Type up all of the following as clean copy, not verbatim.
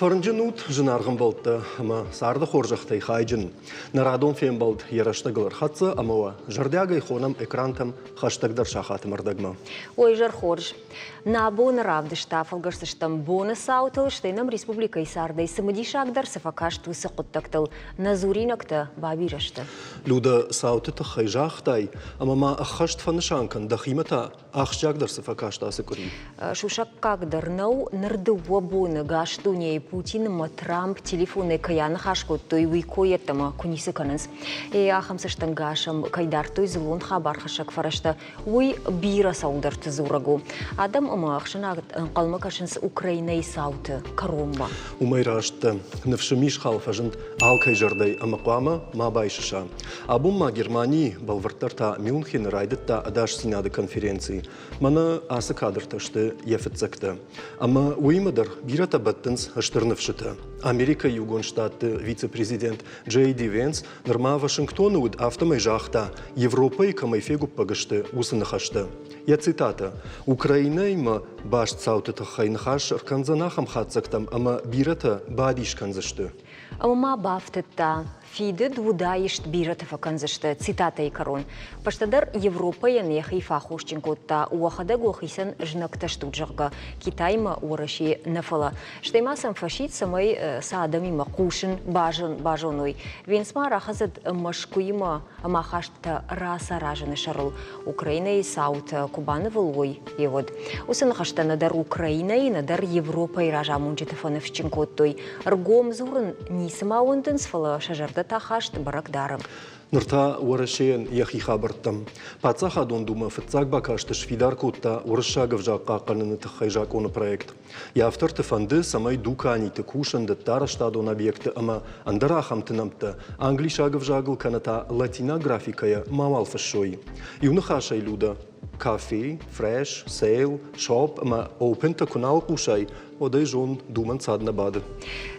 Фарнжинут жинаргын болтты, ама сарды хоржақтай хайжын. Нарадон фен болт ярыштығылар қатсы, амауа жардягай хонам экрантам хаштагдар шахатым ардагма. Ой, жар хорж. На бон равды штафалгарсыштам бонус аутыл, штейнам республика Исардай самадишагдар сафакашту сақуттактыл, назуринакта бабирашты. Люда саутыты хайжақтай, амама ахашт фанышанкан дахимата ахшагдар сафакашта сыкури. Шушаккагдар нау нарды вабоны гаштуне Путин Трамп телефоны каяны хашку той вийкоеттама кунисы канынс. Ахамсыштан гашам кайдар той злон хабар хашак фарашта уй бира саударты зурагу. Адам ама ахшанагт қалма кашынс Украинай сауты каромба. Умайрашты навшымиш халфажынт алкай жардай амақуама ма байшыша. Абумма Германии балвартарта Мюнхен райдытта адаш синады конференции. Мана асы кадрташты ефетцекті. Ама уймадар бирата баттынс аштырнывшыты. Америка Югон штаты вице-президент Джей Ди Венс нырма Вашингтону уд автомай жахта Европа и камайфегу пагашты усынахашты. Я цитата. Украинайма баш цаутыты хайнхаш арканзанахам хатсактам, ама бирата бадиш канзашты. Ама бафтыта фиды двудаишт бирата факанзашты. Цитата и корон. Паштадар Европа янехи фахушченкотта уахада гохисан жнакташтуджага. Китайма ураши нафала. Штаймасам фашит самай саадами макушин бажоной. Венсма рахазад машкуима махашта раса ражаны шарыл. Украина и Саут Кубаны волой евод. Усынахашта надар Украина и надар Европа и ража мунчетафаневченкоттой. Ргом зурын нисмаундын сфала шажарда тахашт баракдарым. Нырта уарашен яхи хабартам. Пацаха дондума фыцак бакашты швидар кутта урашагов жакка каныны тахайжак оны проект. Я авторты фанды самай дукани ты кушанды тараштадон объекты, ама андарахам тынамты англишагов жагыл каната латина графикая мавал фашой. И унахашай люда. Кафе, фреш, сейл, шоп, ама опента кунал кушай, одай жон думан цадна бады.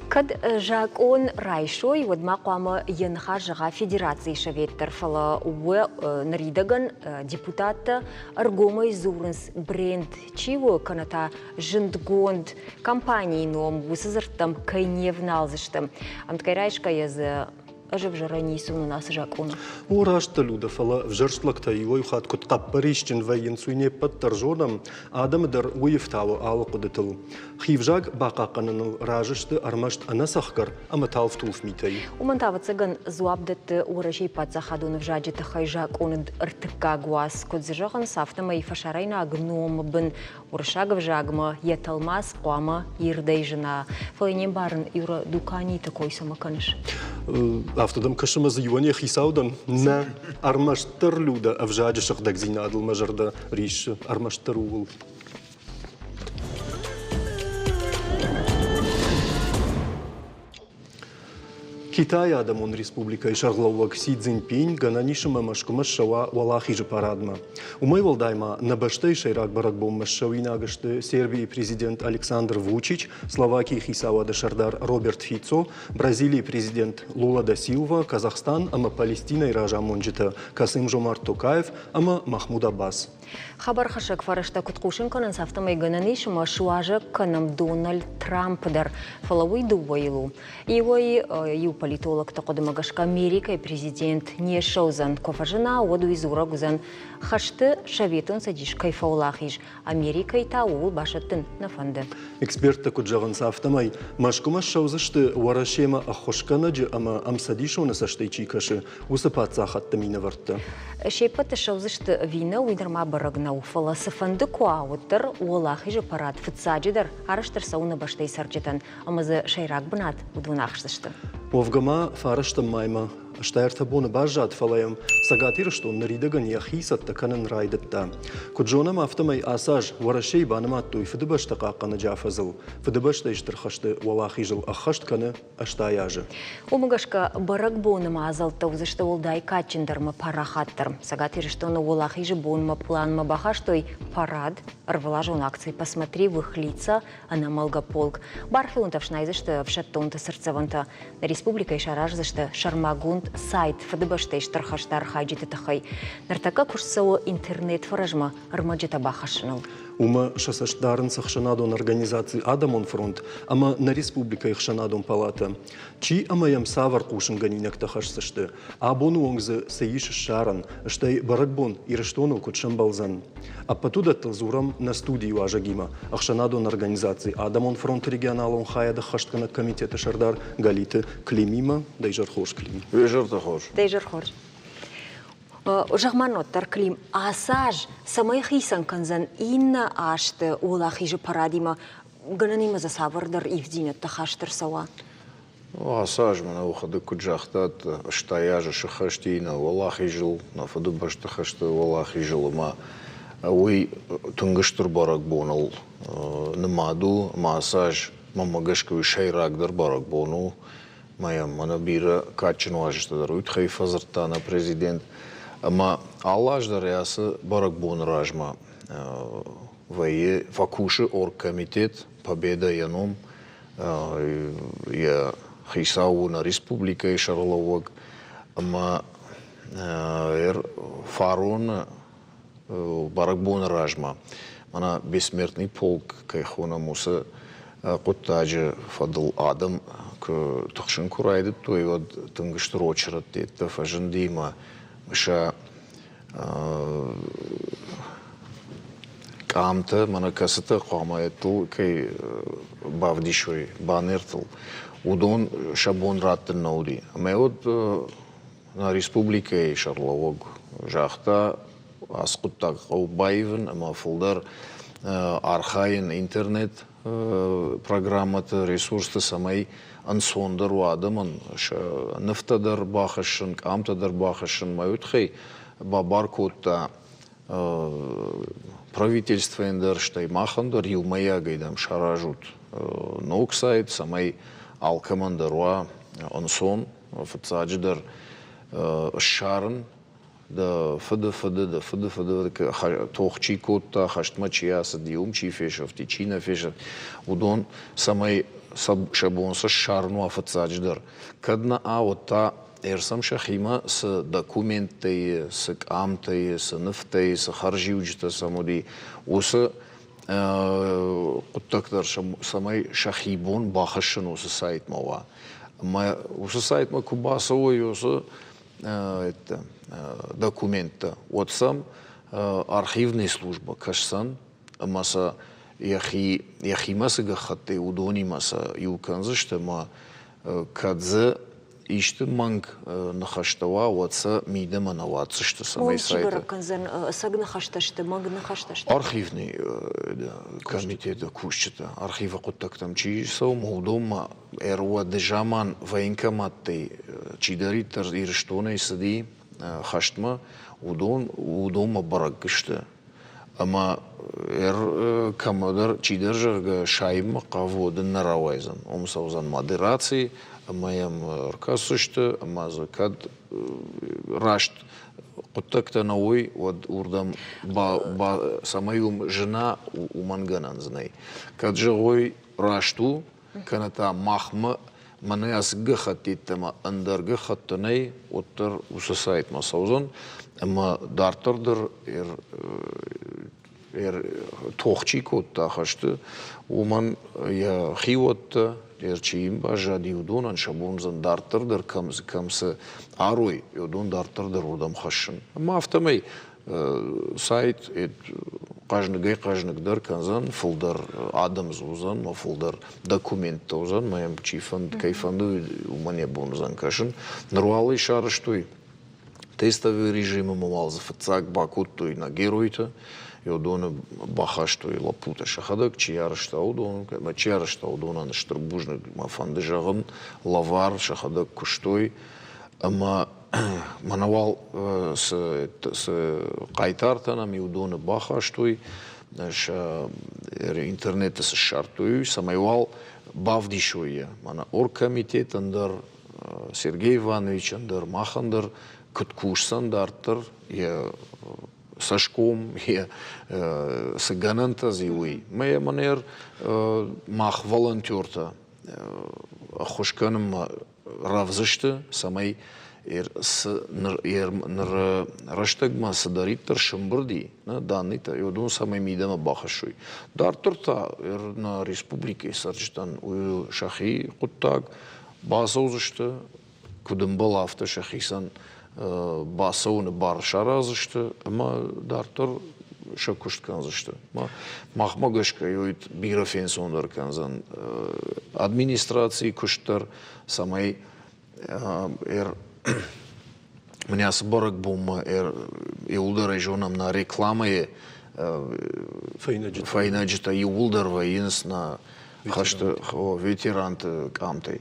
Кад жак он райшой водма қуама янха жаға федерации шаветтер фала уэ наридаган депутата аргомай зурынс бренд чиво каната жындгонд компании ном высызыртам кайневналзыштым. Амткай райшка язы Ажив жарани суну нас жакуна. Урашта люда фала в жершлакта его хат кот каппарищен воен суйне под торжоном адамдар уефтау алқудетл. Хивжак бақақанын ражышты армашт анасахкар аматалф тулф митай. Умантава цыган зуабдет урашей пацахадун в жаджета хайжак он ртыка гуас кот зажахан сафтама и фашарайна гном бен урашагов жагма еталмас қуама ирдейжина. Фалайнем барын юра дукани такой самаканыш. Автодам кашымазы юане хисаудан на армаштар люда авжаджа шахдаг зинадыл мажарда риш армаштар угул. Китай адамон республика и шарлауак Си Цзиньпинь гананишыма машкумаш шава валахижы парадма. Умай валдайма на баштай шайрак баракбом машшавина агашты Сербии президент Александр Вучич, Словакии хисава дашардар Роберт Фицо, Бразилии президент Лула да Силва, Казахстан, ама Палестина и ража монджита Касым Жомарт Токаев, ама Махмуд Аббас. Хабар хашак фарашта куткушин канан сафтамай гананишыма шуажа канам Дональд Трамп дар фалавой дувайлу. Его политолог тақодымагашка Америка и президент не шаузан кофажина оду изура гузан хашты шаветон садиш кайфаулахиш Америка и тау башаттын нафанды. Эксперт такуджаван сафтамай машкума шаузашты варашема ахошканаджи ама амсадишо насаштайчи каши усапаца хаттамина варта. Шейпата шаузашты вина уйдарма барагна уфала сафанды куауттар уолахиш аппарат фыцаджидар араштар сауна баштай сарджетан амазы шайрак бнат удвунахшсашты. Овгама фараштам майма Штайрта бона бажат фалаем сагатир что наридаган яхисат таканан райдатта. Куджонам автомай асаж варашей банаматту и фидбаш тақаққаны жафазыл. Фидбашта иштырхашты валахижыл ахашт каны аштаяжы. Умагашка барак бонама азалта узышты олдай качиндарма парахаттар. Сагатир что на валахижы бонма планма бахаштой парад рвалажон акции посмотри в их лица она малгаполк. Бархилунтов шнайзышты в шаттонта сердцеванта. Республика и шаражзышты шармагун сайт фадыбаштай штархаштар хайджиты тахай. Нартака курсау интернет фаражма армаджита бахашыныл. Ума шасаштарын сахшанадон организации Адамон фронт, ама на республика их шанадон палата. Чи ама ям савар кушен ганинек тахашсашты, а бону онгзы саиш шаран, штай баракбон и рештону кутшамбалзан. А потуда талзурам на студию ажагима, ахшанадон организации Адамон фронт регионалон хаяда хашткана комитета шардар галиты климима дайжар хош клим. Дайжар хош. Жағманоттар клим асаж самай хисан канзан инна ашты ола хижи парадима гананима за савардар ивдинет тахаштыр сава. Асаж мана ухады куджахтат штаяжа шахаштина ола хижил на фаду баштахашты ола хижил ма уй тунгыштыр барак бонал нымаду ма асаж мамагашкы шайрагдар барак бону мая мана бира качын важыштадар утхай фазыртана президент Ама аллаждар ясы барак бон ражма вае факуши оргкомитет победа яном я хисау на республика и шарловок ама фарон барак бон ражма мана бессмертный полк кайхона муса куттажи фадл адам к тахшин курайды той вот тынгыштыр очрат детта фажын дима Ша камта мана касата қамаятыл кей бавдишой банертыл удон шабон раттын науди. Меот на республика и шарловог жахта асқуттақ қаубайвын ама фулдар архайын интернет программаты ресурсты самай ансондар вадаман нефтадар бахашын камтадар бахашын маютхай бабаркота правительство эндер штай махандар юлмая гайдам шаражут ноксайд самай алкамандарва ансон фацадждар шарн да фд тохчи кота хаштмачия садиум чи фешов тичина фешов удон самай шабонса шарну афацадждар кадна аота ерсам шахима с документы с камты с нефты с харжиуджта самоди уса куттактар самай шахибон бахашын уса сайт мава ма уса сайт ма кубасовой уса это документа вот сам архивная служба кашсан маса яхимаса гахатте удони маса юканза что ма кадзе иште манг нахаштава ватса мидема наватса что самой сайта архивный комитет кушчета архива куттактам чи сау молдома эрва дежаман военкоматты чидаритар ирштоне сади хаштма удома баракышты ама камадар чидержага шайма каводын наравайзан омсаузан модерации амаям ркасышты амазакад рашт куттакта науй вот урдам самаюм жена уманганан знай каджагой рашту каната махма маны асгахатиттама андаргахаттанай оттар усасайт масаузан ама дартырдыр тохчи котта хашты уман я хивотта чиим бажа диудонан шабонзан дартырдыр камсы арой юдон дартырдыр урдам хашын ама автомай сайт кажныгдар канзан фулдар адам зузан ма фулдар документ тозан маям чифан кайфанду умане бонзан кашын нурвалы шарыштой тестовый режим мал зафацак бакуттой на героита юдон бахаштой лапута шахадак чиярышта удон чиярышта удонан штрбужны мафанды жагын лавар шахадак куштой ама манавал с кайтартанам юдоны бахаштой интернета с шартой самайвал бавдишуя мана оргкомитет андар Сергей Иванович андар махандар куткушсан дартыр я сашком я сагананта зиуи мая манер мах волонтерта хошканым равзышты самай нэр раштагма садариттер шымбырди, данныта, одун самай мидама бахашуй. Дартурта на республике сарчтан уй шахи куттаг басаузышты, кудымбал авто шахисан басауны бар шаразышты, ама дартур шакушт канзышты. Махмагашка юйт биграфен сондар канзан администрации куштар самай меня сборок бума иулдар регионам на рекламы файнаджита иулдар воинс на хашты ветерант камтай.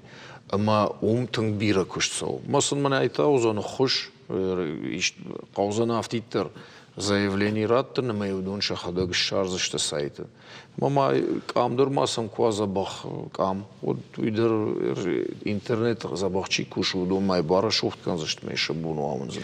Ама тың бира куштсау. Масын мана айта узаны хуш qauzana автиттер заявление раттыр нема юдун шахадаг шарзышты сайты. Мама камдыр масам кваза бах кам. Вот уйдер интернет забахчи кушу дом май бара шуфт канзышт мейша буну амынзын.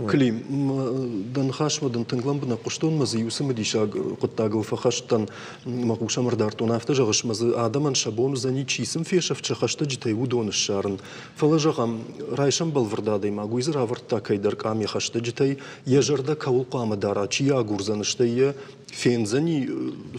Клим, дан хашмадан тыңлам бына куштон мазы юсымы диша куттагыл фахаштан макуша мардартон авто жагыш мазы адаман шабон зани чисым фешев чахашта житай удон шарын. Фалажагам райшам балвырдадый магуизер авыртта кайдар кам яхашта житай ежарда каул кама дара чия гурзаныштай фензани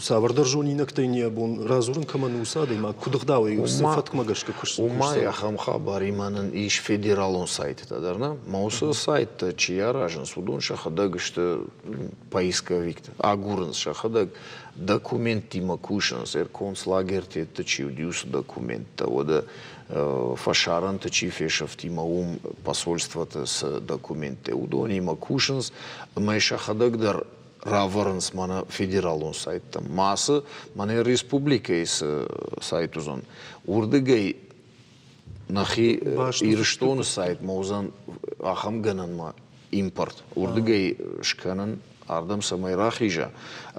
савардар жонинактай не бон разурын камануса ма кудыгдавы сыфат магашка куш. Ума яхам хабариманын иш федералон сайты тадарна. Мауса сайт чия ражен судун шахадаг что поисковик. Агурын шахадаг документ има кушанс концлагер те тачи удюс документ вода фашаран тачи фешав тима посольствата с документе удони има кушанс май шахадаг дар Раварнс мана федералон сайт маса мана республика из сайтузон урдыгай нахи ирштон сайт маузан ахам гананма импорт урдыгай шканан ардам самай рахижа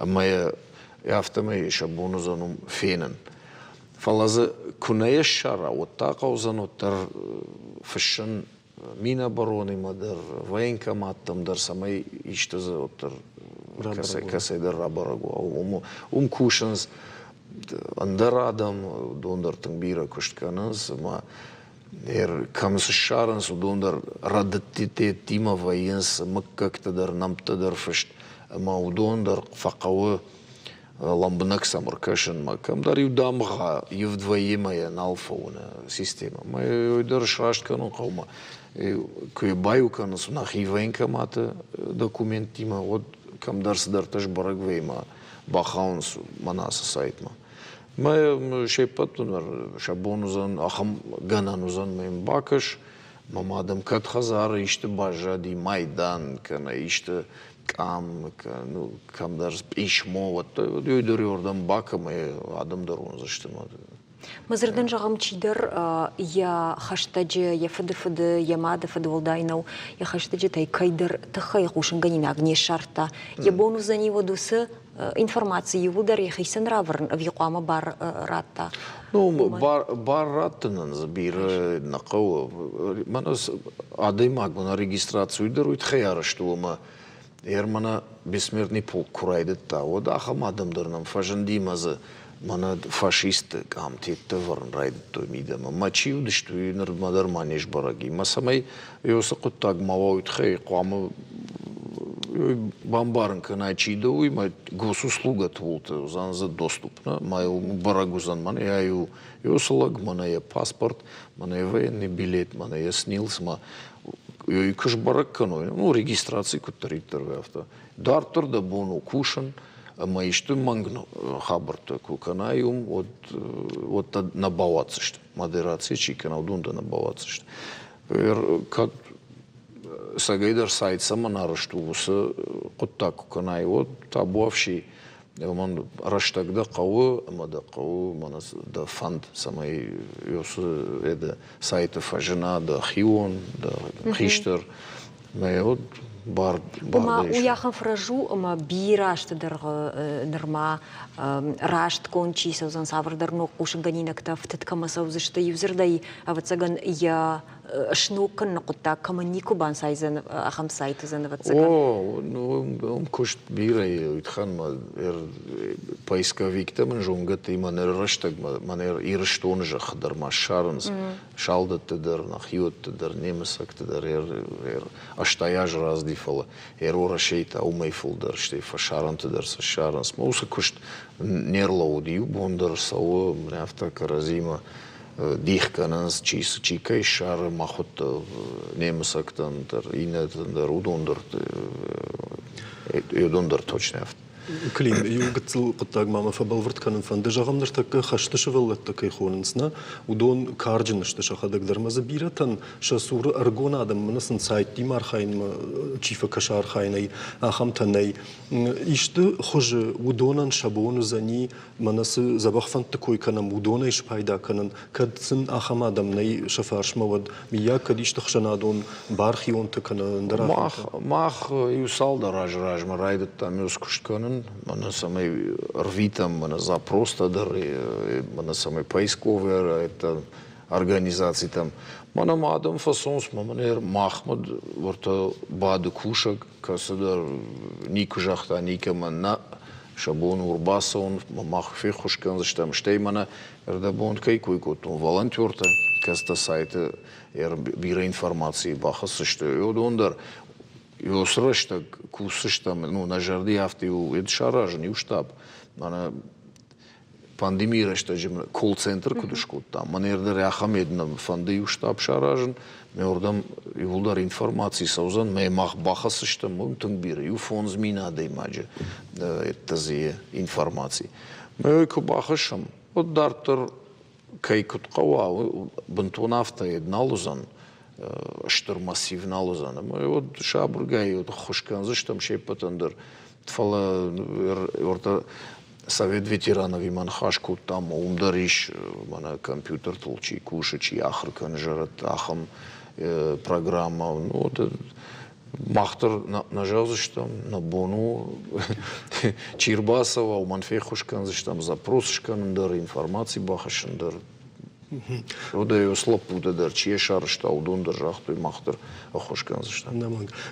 мая яфтамай шабонузанум фенен фалаза куная шара вот тақаузан оттар фшен мина бароны мадар военкоматтам дар самай иштаза оттар касайдар рабарагу кушанс андарадам дондартың бира куштканыз ма камсы шаранс дондар радаттите тима военс мыккактадар намтадар фышт ма удондар фақавы ламбынак самыркашын ма камдар юдамға ювдвоемая налфауна система ма юдар шраштканын қаума көй баюканы сунах ивенкаматы документ тима вот камдарсыдар таш барагвейма бахаунс манасы сайтма. Май шейпатунар шабонузан ахам гананузан мэм бакаш мамадам катхазар иште бажади майдан кана иште кам ну камдарс ишмо вот юйдыр ордан бакам адамдар он заштымады. Мазырдан жағам чидер я хаштаджи я фдфд я мадфд волдайнау я хаштаджи тай кайдер тахай хушанганина агне шарта я бону за него дусы информации удар я хайсан раврн виqama бар ратта. Ну бар раттынан забир нақау манас адаймаг на регистрацию дарует хаяра что ма ермана бессмертный полк курайды та вот ахам адамдарнам фажандимазы мана фашист камтетте варн райд то мидама мачив дышту нормадар манеш бараги масамай ёса куттаг маваут хей қамы бамбарын каначида уй ма госуслуга твулта за доступ на маю барагузан мана я ёсалаг мана я паспорт мана я военный билет мана я снилс ма ёй кыш барак каной ну регистрации куттариттер авто дартур да бону кушан ма ишты мангну хабарта куканайум вот набаваться что модерация чикана удунда набаваться что как сагайдар сайт саманар что усы кутта куканай вот табуавший ман раштагда кавы мада кавы манас да фанд самай ёсы эда сайты фажина да хион да хиштер ма вот бар уяхан фражу ама бира штадар норма рашт кончи саузан саврдар но кушанганинакта втыткама саузышта юзердай авацаган я шну каннакутта каманику бан сайзан ахам сайты занаватсага. О, ну кушт бирай итхан ма поисковик-то жунгат иман раштаг манер ирштон жахдар машарнс шалдаттыдыр нахиоттыдыр немесактыдыр аштаяж раздифала орашейта умайфулдыр штей фашарантыдыр сашаранс мауса кушт нерлаудию бондыр сау мряфта каразима дихкананс чикай шар махот немесактандыр инатындыр удондыр юдондыр точнефт Клим, югцл кутаг мама фабалвард канын фанды жағамдар такы хашты шываллат такай хонынсна, удон карджынышты шахадагдырмазы биратан шасуры аргон адам мынасын сайт дим архайнма чифа каша архайнай ахам танай. Ишты хожы удонан шабону зани манасы забахфан такой канам удона иш пайда канын кадсын ахам адамнай шафаршмавад мия кадишты хшанадон бархи он таканы дырафан. Мах юсалда раж марайдат там юскушканын мана самый рвитам мана запросто дары мана самый поисковый это организации там мана мадам фасонс маманер махмад ворта бады кушак касадар нику жахта никамана шабон урбаса он мах фехушкан заштам штеймана эрдабон кайкуйкотун волонтерта каста сайты бира информации бахасы что йодондар Йосрашта кусышта, ну на жарди авти у эдшаражен у штаб, мана пандемирашта жем колл-центр кудушкут там, манердер яхамеднам фанды у штаб шаражен, меордам юлдар информации саузан, ме мах бахасышта мунтун бир, ю фон змина деймаджи, тази информации. Ме ко бахашам, от дартер кайкут кава, бантунафта едналузан. Штурмассивна лозана. Вот шабургай, вот хушкан, зачем шепотандер. Тфала орта совет ветеранов и манхашку там умдариш, мана компьютер толчи кушачи ахркан жарат ахам программа. Ну вот махтар нажал зачем на бону Чирбасова, у манфей хушкан зачем запрос шкандар информации бахашандар. Ода ее слопуда дар, чье шарышта удондар жахтой махтар охошкан зашта.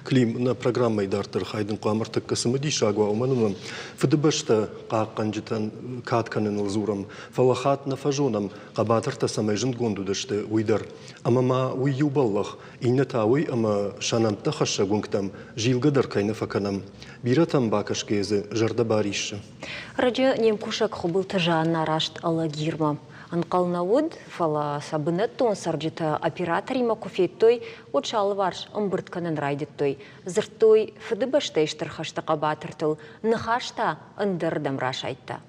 Клим на программой дартер хайден кламартак касымыди шагва умануна фдбшта қаққанжитан катканын лзурам фалахат на фажонам қабатырта самайжын гондудашты уйдар. Амама уй юбаллах иннатауй ама шанамта хаша гунгтам жилгадар кайны факанам биратам бакашкезы жарда бариши. Раджа немкушак хубыл тажанна рашт алагирма. Анқалнауд фала сабынеттон сарджита оператори макуфеттой учалы варш ымбыртканын райдеттой. Зырттой фдбшта иштырхашта қабатыртыл, нахашта ындырдам рашайтта.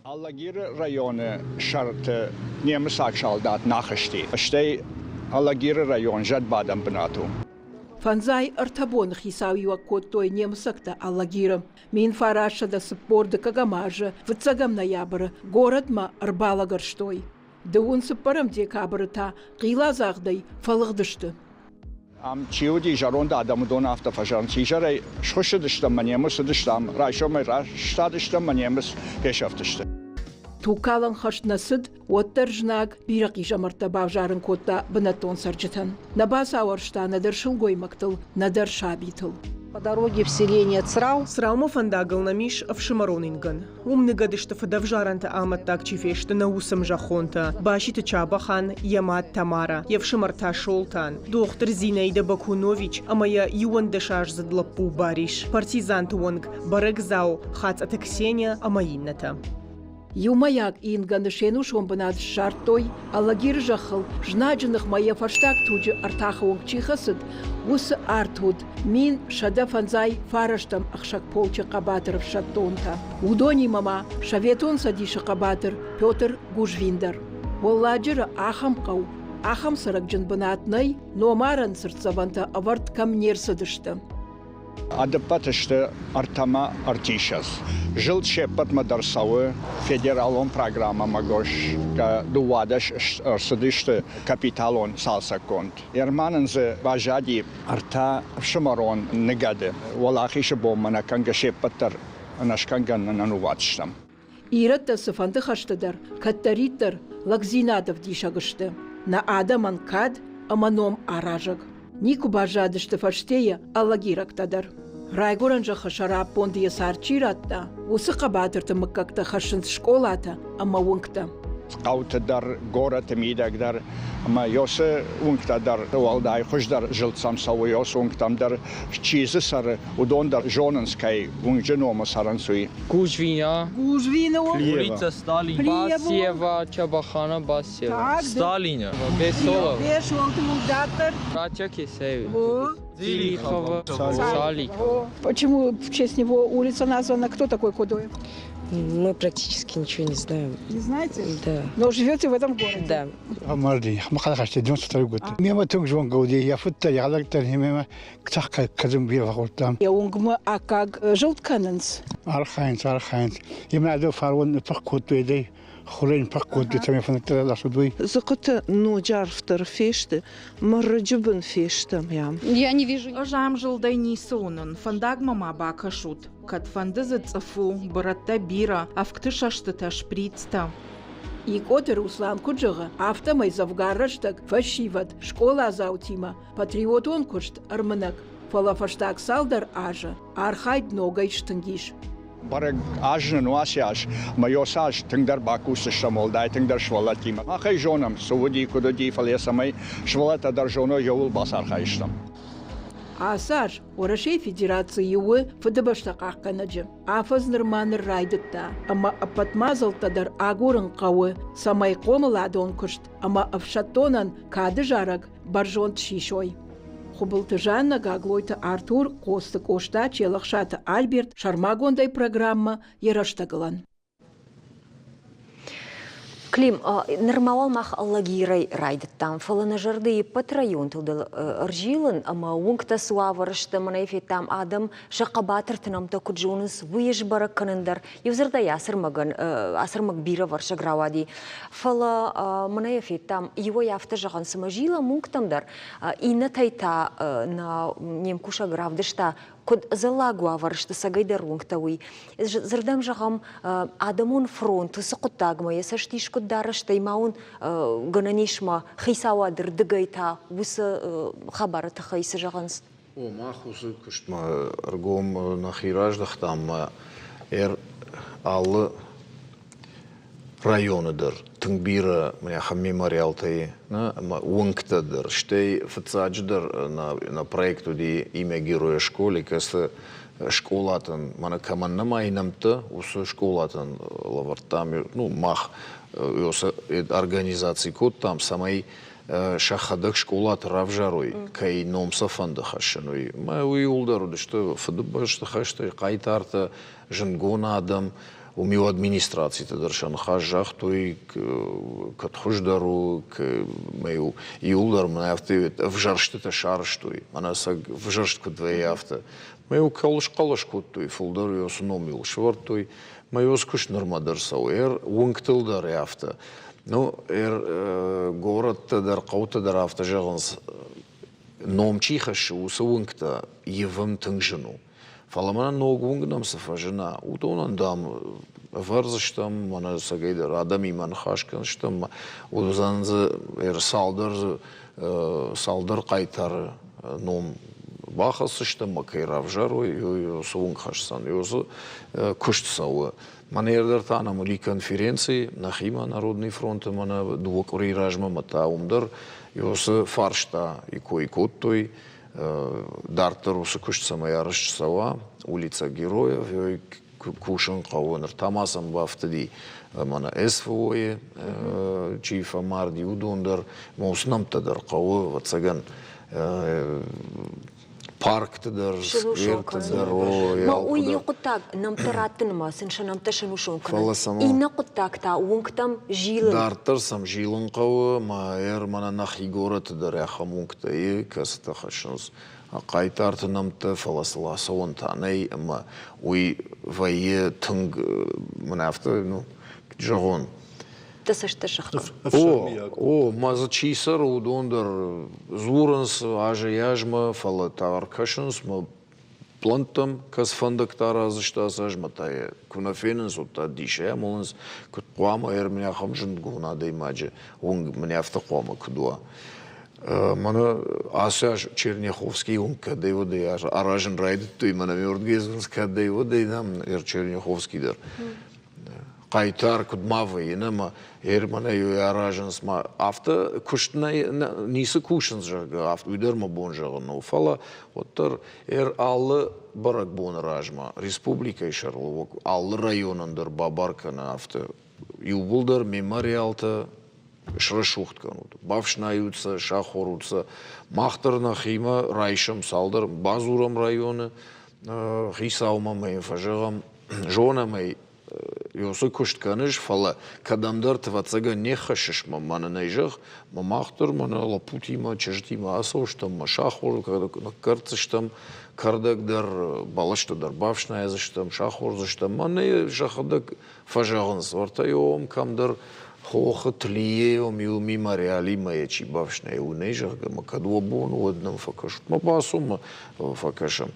Аллагир районы шарты немыс акшалдат нахашти. Штей Аллагир район жадбадам бнату. Фанзай артабон хисави вакот той немсакта Аллагиром. Мин фараша да сапорда кагамажа, вцагам ноябрь, город ма арбалагарштой. Да он сапарам декабрта, қила зағдай, фалығдышты. Чиуди жаронда адамудон автофажарн чижарай шхушыдыштам манемысыдыштам, райшомай раштадыштам манемыс пешафтышты. Тукалан хашнасыд, оттар жнаг, бирақи жамартабав жарын котта бынатон сарджитан. Набас ауаршта надар шылгой мактыл, надар шабитыл. По дороге в селение Црау. Сраума фандагал на миш в Шимаронинган. Умны гадышта фадавжаранта амат так чифешта на усам жахонта. Башита Чабахан, Ямат Тамара. Евшимарта Шолтан. Доктор Зинаида Бакунович, а моя Юан Дешаш задлапу бариш. Партизан Туонг, Барекзау, Хац Атаксения, а моинната. Юмаяк ингандышену шомбанад шартой, Аллагир жахал, жнаджанах моя фарштаг туджи артахауанг чихасыд, усы артуд, мин шада фанзай фараштам ахшак полча қабатыров шаттонта. Удони мама, шаветон садиша қабатыр, Петр Гужвиндар. Волладжира ахамкау, ахам саракджан банатнай, но маран сырцаванта аварт камнер садышта. Адапатышты артама артишас. Жил шепот мадарсавы федералон программа магош, дуадаш садышты капиталон салсаконт. Ермананзы важади арта шамарон негады. Валахиша бомана канга шепотар нашканган нануватштам. Иратта сафанды хаштадар, каттариттар, лагзинадов дишагышты. на адаман кад аманом аражаг. Нику бажадышты фаштея аллагирактадар. Райгоран жаха шарап пондия сарчиратта, усы қабадырты мыккакта хашынс школата, ама унгта. Скаутадар, гората мидагдар, ама ёсы унгтадар, уалдай хуждар жилцам сау ёс унгтамдар, чизы сары, удондар жонанскай, унгженома сарансуи. Гужвиня, Гужвиново, улица Сталин, Плиево. Басева, Чабахана Басева, Так, да. Сталиня, Бесолов, Бешолты мугдатор. Братья Кисеевич, О, Зилихова, Салик. Почему в честь него улица названа? Кто такой Кудоев? Мы практически ничего не знаем. Не знаете? Да. Но живете в этом городе? Да. Амарди, махалахаште 92 год. Мема тунгжон гауди, я футта, я галактар, мема ктахка казым бива гуртам. Я унгма, а как желтканенс? Архайнс. Имна аду фарвон паккот ведей, хурен паккот, тами фанактара ласудуй. Закота нуджар фтарфеште, марраджубан фештам ям. Я не вижу. Ажам жылдай нисонын, фандаг мама бакашут. Кат фандызы цафу, баратта бира, авктышашты шприцта. Икоты Руслан Куджыга, автомай завгарраштак, фашиват, школа азаутима, патриот он кушт, арманак, фалафаштак салдар ажа, архайд ногай штангиш. Бараг ажнын уасяж, майосаж тыңдар бакусы шамолдай, тыңдар швалатима. Ахай жонам, сувуди кудоди фалесамай, швалата жоно йовул басар хайштам. Асаж, Орашей Федерации уы фыдыбаштак аққанаджы. Афаз нырманыр райдытта, ама апатмазалтадар агурын қауы, самай қомыладон күшт, ама афшаттонан кады жараг баржон шишой. Хубылты Жанна Гаглойта Артур Косты Кошта Челахшата Альберт Шармагондай программа Ераштагылан. Клим, нормал мах аллагирай райдыттан, фалана жарды патрайон тылдыл аржилын, ама унгта суаварышты манайфе там адам шақабатыртынамта куджуныс выеш барак канындар, евзырдай асырмаг бира варша гравади. Фала манайфе там его яфта жаған самажила мунгтамдар, ина тайта на немкуша гравдышта, код залагуа варшты сагайдар унгтауи. Зырдам жағам адамун фронту сықыттагма, ясаштиш дарыштай маун гананишма хисавадыр дыгайта усы хабары тахайсы жағанс. О, махусы күштма аргом нахираждахтам аллы районыдыр. Тыңбира мяха мемориалтай, унгтадыр. Штей фацадждыр на проекту ди имя героя школы, касты школатын, мана каманна майнамты, усы школатын лавартам, мах ёсы организации код там самай шахадак школат равжарой, кай номса фанда хашануй. Ма уй улдару, что фадубашта хаштай кайтарта жангона адам, умил администрации тадаршан хажах, той катхуждару, маю и улдар манафты в жарштата шарштой, манаса в жарштку двояфта. Маю калышку той фулдар ёс номил швартой. Майос куш нормадарсау, унгтылдар яфта. Город тадар қаутадар афта жағынс номчихаш усы унгта евым тыңжыну. Фаламана ног унгнам сафажына, утонан дам варзыштам, мана сагайдар адам иман хашканштам, узанзы салдар қайтары ном бахасышты макайрав жару, ёсы унгхашсан, ёсы куштсауы. Манердар тана мули конференции, нахима Народный фронт, мана двукури ражма мата умдар, ёсы фаршта и той, дартар усы куштсама ярышсава, улица героев, ёй кушан қауыныр. Тамасам бафтади мана СВОе, чифа марди удондар, мауснамтадар қауы, ватсаган парктадар, сквертадар. Ма уй юқутак намтаратын ма, сынша намташын ушонкана. Ина қуттакта, унгтам жилын. Дартарсам жилын қауы, ма мана нахи горатадар яха мунгта касыта хашыныз. Қайтарты намты фаласыласы онтанай, ма уй вайе тынг мұнафты, жағон. Тасашты шаққа. Маза чисар удондар зуранс, ажа яжма, фала тавар кашынс, ма плантам кас фандактара заштасаж матае кунафененс отта дише молнс кут қуама ермня хамжын гуна деймаджи он меня автоқома кудуа мана асяж Черняховский он каде воды аражен райдит той мана мёрдгезунс каде воды нам Черняховский дар Қайтар кудмавы инама ермана ю араженс ма авто куштна нисы кушенс жага авто уйдерма бон жага но фала оттар аллы барак бон ражма республика ишарлы аллы районындар бабаркана авто юбулдар мемориалта шрашухтканут бавшнаются шахоруца махтарна хима райшам салдар базурам районы хисаума мей фажагам жона мей Йосы куштканыш фала кадамдар твацага не хашиш мана найжах махтар мана лапутима чежтима асоштам машахор когда на карцештам кардагдар балаштадар бавшная заштам шахор заштам мана жахадак фажагынс вартайом камдар хохы тлиеом ю мемориали маячи бавшная у найжах макадвобон одном факаш мабасум факашам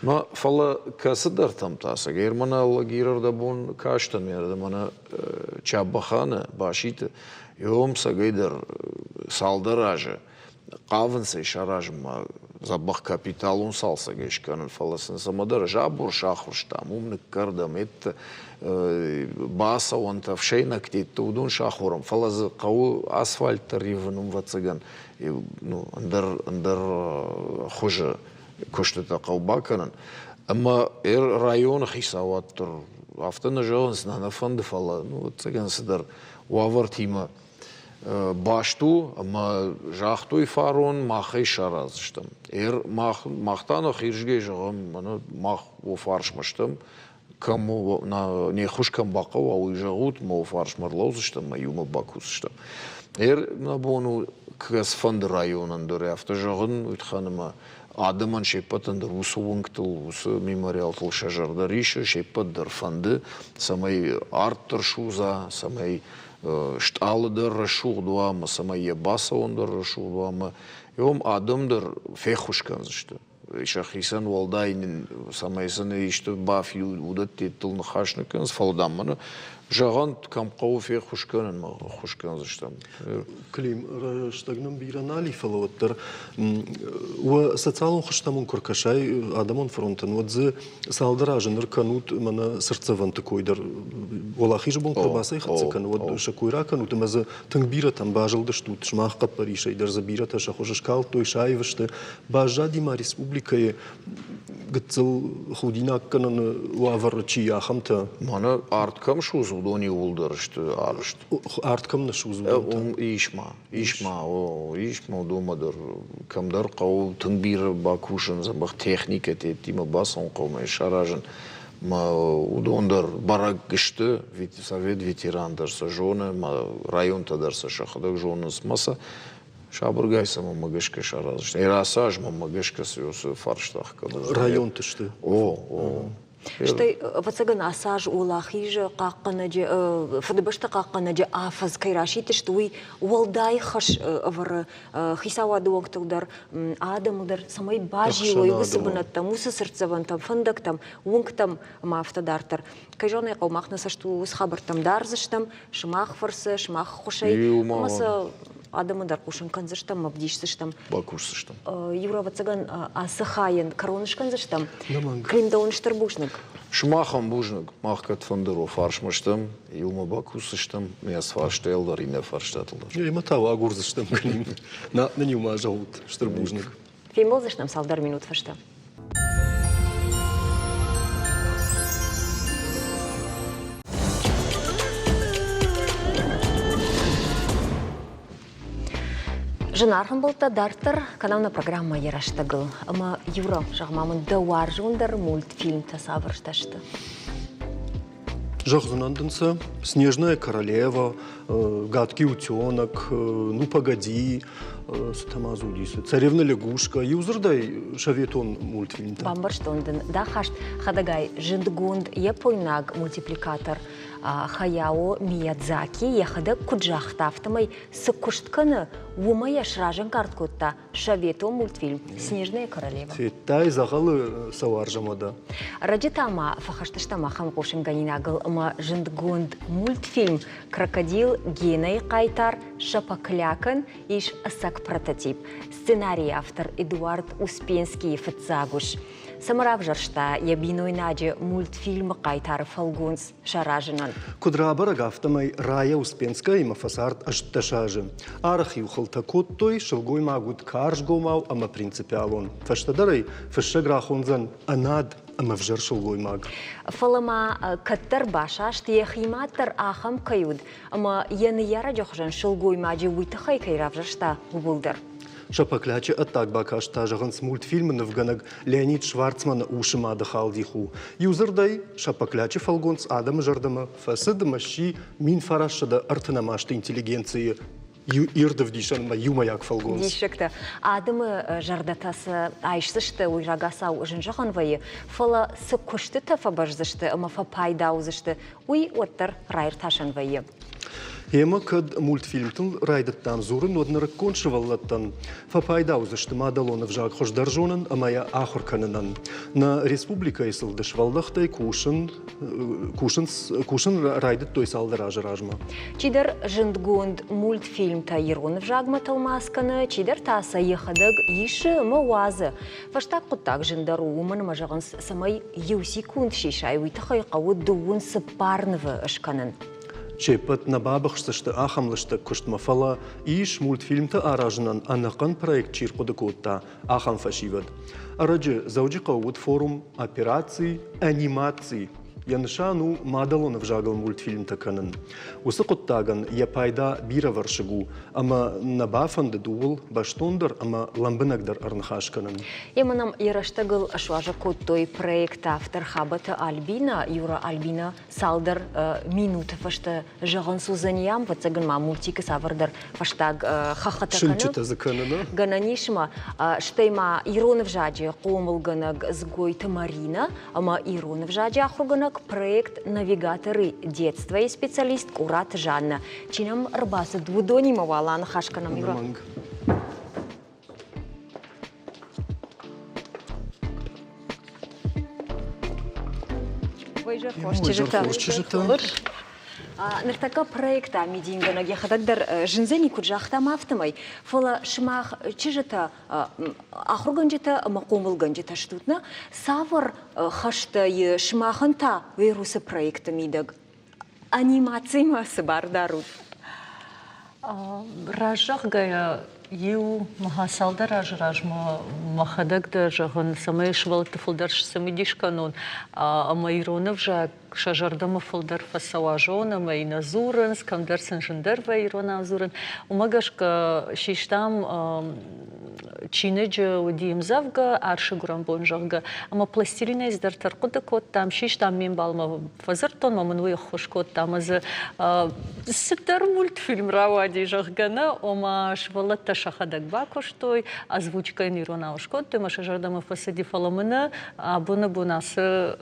Ma fala kasıdır tam tasa. Germana girer da bun kaçtan yerde mana çabahana başıydı. Yom sagaydır saldarajı. Qavınsa şarajma zabah kapitalun salsa geçkanın falasın samadar jabur şahurştam umnik kardam et basa onta fşeynak tet udun şahuram falazı qavu asfalt rivnum vatsagan ну андер хуже кошта қаубаканан amma район хисаваттыр автона жоғынс на фанды фала ну цаган сыдар уавартима башту amma жахтой фарон махай шаразыштым махтана хиржге жоғым мана мах офаршмаштым кому на не хушкам бақау ауй жағут ма офаршмарлаузыштым ма юма бакусыштым на бону кас фанды районындыр автожоғын үйтханыма Adamın şeypatındır, usu vungtıl, usu memorialtıl şajardır işi, şeypatdır fandı, samay arttır şuza, samay ştalıdır raşuğduama, samay yabasa ondır raşuğduama, yom adamdır fehuşkan işte. Şahisan valdayının samaysını işte bafi udat tettil nıhaşnıkınız faldamanı, Жаған камқау фе хушканын ма хушкан заштам. Клим раштагнам биранали фалоттер. Уа социалон хуштамон куркашай адамон фронтен. Вот за салдаражен рканут мана сърцеван такойдер. Олахиш бон крабасай хацкан. Вот шакуйра канут маза тангбира там бажал да штут шмах кат паришай дер забира та шахожаш кал той шайваште бажа дима республика е гцел худина канан уаварчи яхамта. Мана арткам шузу Дони улдырышты арышты. Арткам на шузу. Ишма думадыр. Камдар қау тыңбир бакушын забах техника тетима басан қомай шаражын. Ма удондар барак гышты совет ветерандар са жоны ма районтадар са шахадак жоныс маса шабыргайса ма магышка шаразышты. Эрасаж ма магышка сёсы фарштах кадар. Район тышты. Штай вацаган асаж улахиже қаққанаджи фадыбашта қаққанаджи афаз кайрашиты штуй уалдай хаш авар хисавады оңтылдар адамылдар самай бажи ой высыбынаттам усы сырцавантам фандактам оңктам мафтадартар кайжоны қаумақна сашту схабартам дарзыштам шымақ фарсы шымақ хушай маса адамыдар кушын канзыштам мабдишсыштам бакушсыштам юра вацаган асыхайын коронышканзыштам климда оныштар бушнык шмахам бужнык махкат фандыру фаршмыштым юма бакусыштым мес фарштелдар ине фарштатылдар Матава агурзыштам клим на нюма жаут штырбужнык феймолзыштам салдар минут фашта Жынархын болта дартыр канална программа яраштагыл. Ама юра жағмамын дауар жондар мультфильм тасавыршташты. Жахзунандынса «Снежная королева», «Гадкий утенок», «Ну погоди», сутамазу дису. Царевна лягушка. Юзердай шаветон мультфильм. Бамбарштонден да хашт хадагай жиндгунд япойнаг мультипликатор Хаяо Миядзаки яхада куджахтафтамай сыкуштканы умая шражен карткутта шаветон мультфильм «Снежная королева». Тай загалы саваржамада. Раджитама фахашташтама хамкошин ганинагыл ма жиндгунд мультфильм «Крокодил Генай Кайтар Шапаклякан иш асак прототип». Сценарий автор Эдуард Успенский Фацагуш. Самарав жаршта ябиной наджи мультфильм Кайтар Фалгунс шаражинан. Кудрабара гафтамай Рая Успенская и мафасарт ашташажи. Арахи ухалта коттой шелгой магут карш гомау ама принципиалон. Фаштадарай фашаграхонзан анад ама вжар шелгой маг. Фалама каттар башашт яхиматтар ахам каюд. Ама яны яра жохжан шелгой маджи уйтахай кайрав жаршта губулдар. Шапакляче атак бакашта жаганс мультфильмы в ганаг Леонид Шварцман ушима дахалдиху. Юзердай шапакляче фалгонс адам жардама фасыдама щи мин фарашада артынамашты интеллигенции ирдов дишан юмаяк фалгонс. Дишекта адамы жардатасы айшсышты уйрагасау жынжаханвайы фала сыкушты тафабажзышты ама фа пайдаузышты уй оттар райр ташанвайы. Ема кад мультфильмтын райдаттан зурын однары коншываллаттан. Фапайда узышты мадалоны в жак хождаржонын, амая ахурканынан. На республика исылдыш валдахтай кушын райдат той салдыражы ражма. Чидер жиндгунд мультфильм та ироны в жагма талмасканы, чидер таса ехадык иши мауазы. Фаштак куттак жиндару умын мажаганс самай юсикунд шишай уйтахай қауы дуын сыпарнывы ышканын. Чепат на бабахштышты ахамлышты куштмафала иш мультфильмта аражынан анакан проект чиркодыкотта ахам фашивад. Арачы зауджи қауыд форум операций, анимаций. Яншану мадалон в жагал мультфильм таканын. Усы коттаган я пайда бира варшигу, ама набафанды дуул баштондар, ама ламбынагдар арнхашканын. Еманам яраштагыл ашважа коттой проект автор хабата Альбина, Юра Альбина салдар минуты фашта жаган сузаниям, вацаган ма мультика савардар фаштаг хахатаканы. Шинчата заканына. Гананишма, штейма иронов жаджи қомыл ганаг сгойта Марина, ама иронов жаджи ахруганаг проект «Навигаторы детства» и специалист Курат Жанна. Чинам рбаса двудони мавалан хашканам Юра. Вайжар хошчижита. Ныртака проекта медингана яхадагдар жинзени куджахта мафтамай. Фала шмах чижита ахруганжита мақомылганжита штутна. Савар хашта шмаханта вирусы проекта мидаг. Анимации масы бардарут. Ражах гая ю махасалда ражма махадагда жаган самая швалта фулдарш самидиш канон амайронов жак шажардама фулдар фасаважона майна зурен скамдарсен жендер вайрона зурен умагашка шиштам чинеджа удием завга арши гурам бонжага ама пластилина издар таркуда кот там шиштам мен балма фазартон мамнуй хошкот там аз ситар мультфильм равади жаггана ома швалата шахадак бакоштой озвучка нирона ошкот ты маша жардама фасади фаламына абуна бунасы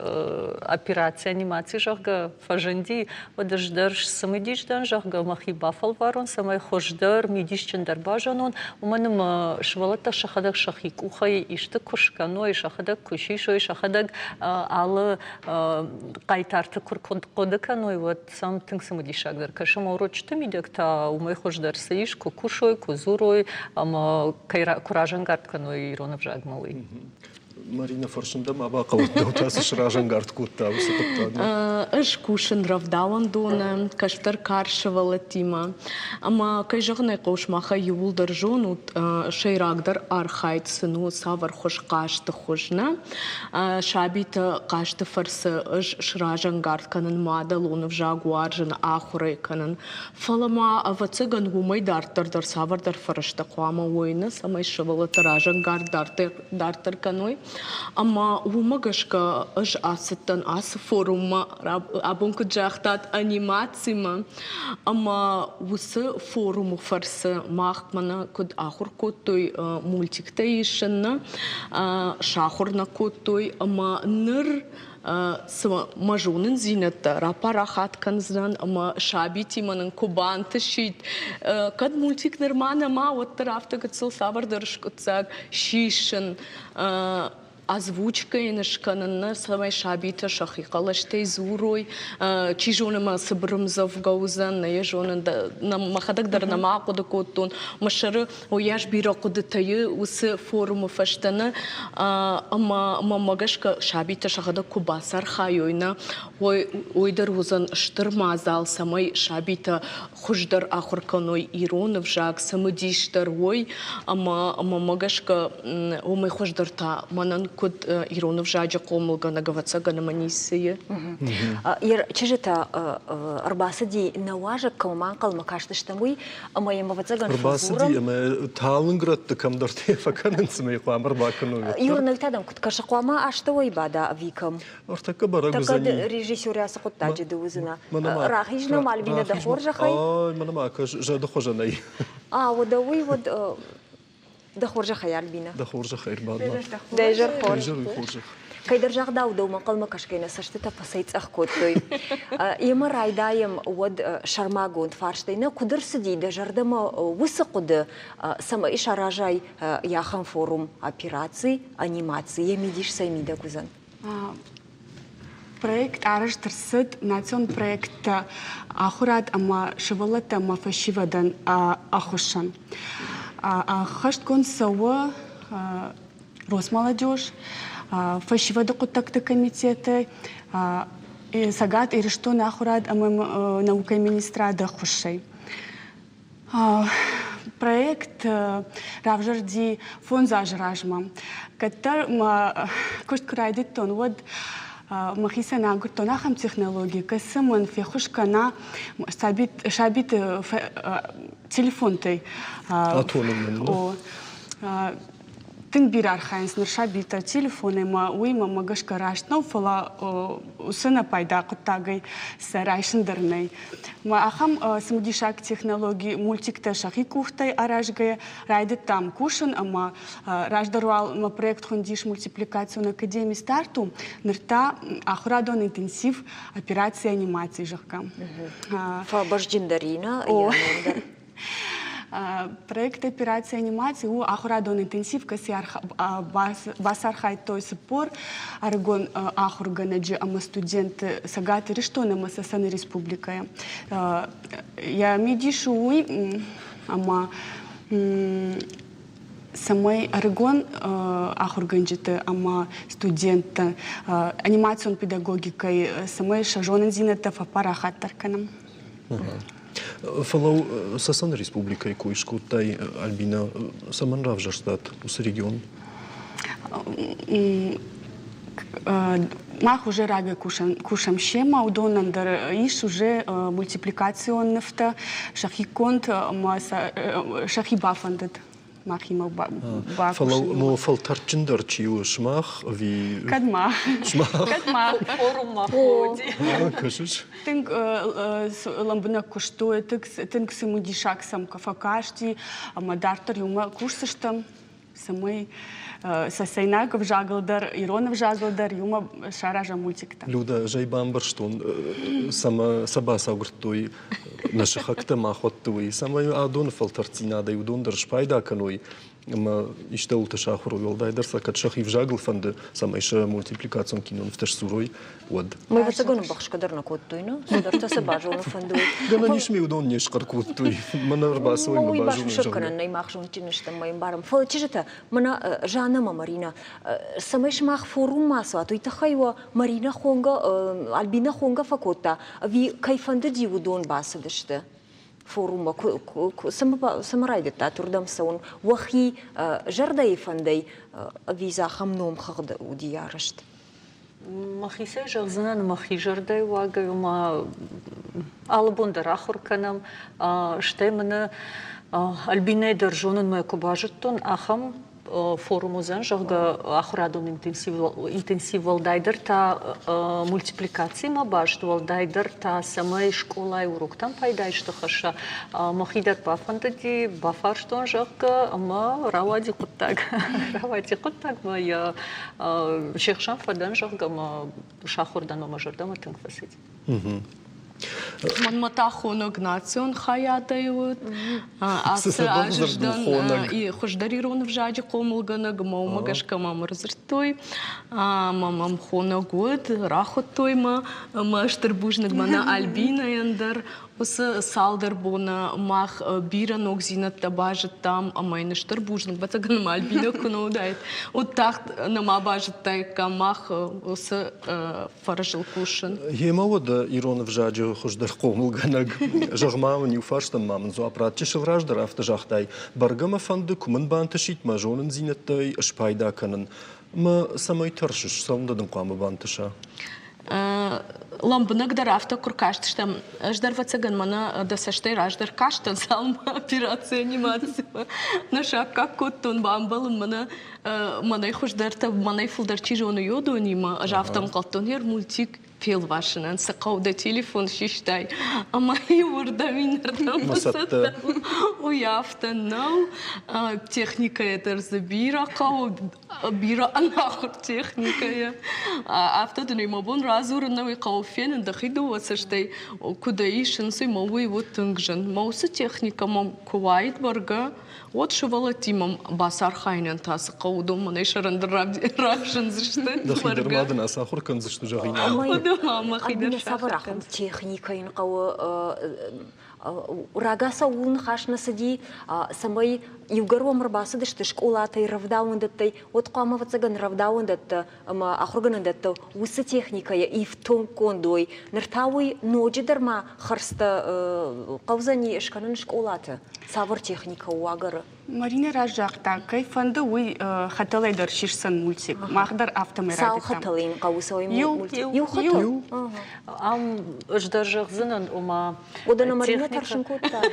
операция анимации жагга фаженди одаждарш самедишдан жагга махи бафал варон самай хождар медишчендар бажанон уманым швалата шахадак шахик ухай ишты кушканой шахадак кушишой шахадак алы кайтарты куркондыканой вот сам тың самедишагдар кашам урочты мидекта умай хождар саиш кукушой кузурой ама куражан гартканой иронов жагмалый. Марина Форшинда маба калдаута шражан гарткутта высыпыттады. Эш кушын равдалан доны, каштар каршывала тима. Ама кайжагнай кошмаха юлдар жон шейрагдар архайт сыну савар хош кашты хошна. Шабит кашты фарсы эш шражан гартканын мадалонов жагуаржан ахурай канын. Фалама авацыган гумай дартардар савардар фарышта куама ойны самай шывалы таражан гарт дартар каной. Ама умагашка аж асыттан асы форумма абонку жахтат анимацима. Ама усы форуму фарсы махмана код ахур коттой мультикта ишенна шахурна коттой ама ныр мажунын зинетта рапара хатканздан ама шабити манын кубанты шит кад мультик нормально ма вот тарафта гацыл савардырш кутсак шишен озвучка инышканына самай шабита шахикалаштай зурой чижонама сыбрымзов гаузан наежонын на махадагдар намакуды коттун машары ояж биракуды тайы усы форумы фаштаны ама магашка шабита шахада кубасар хайойна ойдар узан штырмазал самай шабита хуждар ахурканой иронов жак самыдиштар ой ама магашка омай хуждарта манан код иронов жаджа комылга нагаваца на манисия. Ир чижета арбасади наважа калман калма каштыштамуй ама ямаваца ган арбасади ама талынграт камдарте факанцмей квамар бакану. Юрналтадам кут кашаквама аштовой бада викам. Ортака барагузани. Така режиссёряса куттаджи дузина. Рахижна мальбина да хоржахай. Ой, манамака жада хожанай. Водауй вот да хоржахай альбина. Да хоржахай бадма. Дайжар хоржах. Кайдар жагда удома калма кашкена саштыта пасайц ахкоттой. Ема райдаем вот шармагон фарштейна кудырсыди да жардама высокуды сама ишаражай яхан форум операций анимации. Емидиш саймида кузан. Проект Араштырсыд национ проекта ахурат ама шывалата ама фашивадан ахушан. Хашт кон сауа Росмолодежь, фашивада кутакта комитета, сагат и решто нахурат ама наука министра дахушей. Проект равжарди фон зажражма, который кушт крайдит тон вот махиса нагур тонахам технологии, касымын фехушкана шабит телефон-той. Атоном. Тын бир архайнс ныршабита телефоны ма уйма магашка раштнау фала усына пайда куттагай сарайшындырнай. Ма ахам самудишак технологии мультикта шахи кухтай аражгая райдет там кушан, ама раждаруал ма проект хондиш мультипликацию на академии старту нырта ахурадон интенсив операции анимации жахка. Фабаждиндарина. Проект операции анимации у ахурадон интенсив каси басархай той сапор аргон ахурганаджи ама студент сагаты рештона масасаны республика. Я медишу уй ама самой аргон ахурганджиты ама студент анимацион педагогикой самой шажонен зинета фапарахат тарканам. Фалау сасан республика и койшку тай Альбина саман равжарстат ус регион. Мах уже рага кушам шема удонандар иш уже мультипликационныфта шахи конт шахи бафандат. Махима бакуш. Фалау но фалтарчиндар чиу шмах ви. Кадма. Шмах. Кадма. Форум маходи. Кажешь? Тинг ламбна куштуе, тинг симудишак сам кафакашти, мадартар юма курсыштам самый сасайнаков жагалдар, иронов жагалдар, юма шаража мультикта. Люда жайбамбар штон сама саба саугртой наших актамах оттуи сама адон фалтарцина да юдон дершпайда каной. Ама иште улташахуру велдайдерса катшахи в жагл фанды сама иша мультипликацион кинон в таш сурой уад. Мы вот загону бахшкадар на коттуйно, сударта сабажон фандуй. Да на нишми удон не шкаркуттуй, мана рбасой мы бажун жагл. Шукана на имахшун чиништам моим барам. Фал чижета, мана жана Марина. Сама ишмах форум масу, а то и тахайва Марина хонга, Альбина хонга факота. Ви кайфанды дивудон басадышты. Форума самарайды та турдам саун вахи жардай фандай виза хамном хагда удиярышт. Махисай жагзынан махи жардай вагаюма албондар ахурканам штемна Альбинай держонын мой кубажыттон ахам форумузан жага ахурадон интенсив валдайдер та мультипликации ма башт валдайдер та самай школа урок там пайдайшты хаша махидар бафандати бафарштон жага ама равади куттаг ма я шехшан фадан жага ма шахурдан ма мажордан тынк фасити. Man matahonог национ хаядают, аждан и хождарирон в жаде комулганаг маумагашка мамрзртой, мамам хоногод рахотой ма штербужнаг мана альбина яндар. Осы салдар бона мах бираног зинат табажет там, а майны штербужнаг батаган альбина кунаудает. Вот так нама бажет тайка мах осы фаражил кушен. Емавода ирон в жаде хождар комулганаг жагмавын юфаштан мамын зо апратчы враждар автожахтай баргама фанды кумын бантышит ма жонын зинаттай ашпайда канын. Ма самай таршыш саундадын қамы бантыша. Ламбынак дарафта куркаштыштам ждар вацаган мана дасаштай раждар каштан салма операция анимация на шаг как коттон бамбалын мана хождарта мана фулдарчи жону йоду анима жафтам калтон ер мультик пел вашинан сақауда телефон шиштай ама и урда минардам масатта уяфтанау техника это забира кау бира анахур техника автодуни мабон разурна кау фенен дахиду васаштай кудаишен сой мовый вот тунгжан мауса техника мам куайт барга вот шевала тимам басар хайнен тас кауду мана шарандар равшен зиште дахидер мадна сахур кан зиште жагина Адына сабырақын техникайын қауы рагаса улын хашнасы ди самай югар омырбасы дышты школатай равдауындаттай от қамавацаган равдауындатты ахурганындатты усы техникая и в том кондой ныртауй ноджидарма харста қавзани ешканын школаты сабыр техника уагары. Марина Ражахта, кайфанды уй хаталайдар шишсан мультик, махдар автомерадитам. Сау хаталайын қауысауй мультик. Ю хатал. Ам ждаржах зынын ума Одана Марина Таршинкотта.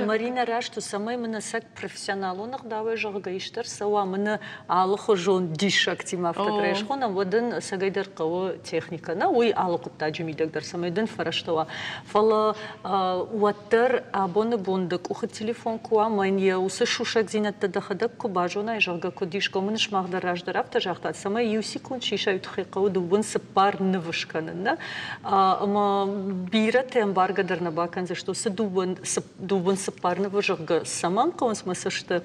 Марина Рашту самай мына сак профессионал онық давай жағыға иштар сауа мына алықы жон диш актим автотреш хонам водын сагайдар қауы техникана уй алықытта жемейдагдар самайдын фараштава. Фала уаттар абоны бондық ухы телефон куа майния усы шушак зинатта дахадак кубажона и жага кодишко мыныш махдар раждар авто жахтат сама юсикун шишают хикау дубун сапар навышканна ама бират эмбаргадар на бакан за что се дубун сапар навыжга саман каун смысашта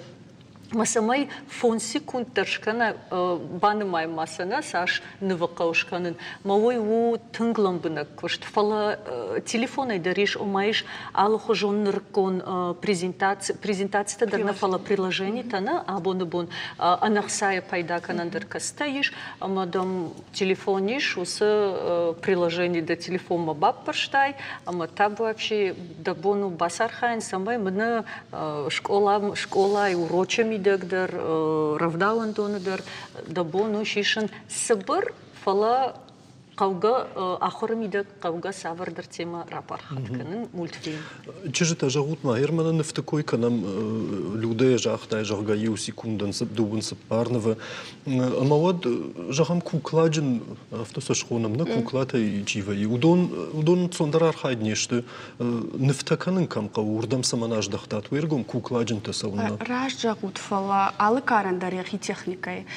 масамай фон секунд таршкана банымай масана саш навыкаушканын мавой у тыңгламбына кошт фала телефоной дариш омаиш алухо жонныркон презентацията дарна фала приложение тана абоны бон анахсая пайда канандар кастаиш амадам телефониш усы приложение да телефон мабаб парштай ама таб вообще да бону басархайн самай мына школа и урочами дагдар равдалан донадар да бону шишен сабыр фала қауға ахырмида қауға савардар тема рапар хатканын мультфильм. Чижита жагут махермана в такой канам людей жахтай жага ю секундан дубун сапарнова. Амавад жагам кукладжин автосашхонам на куклата и чива и удон сондарар хайднешты нефтаканын камка урдам саманаж дахтат вергом кукладжин тасауна. Раш жагут фала алы карандар яхи техникой.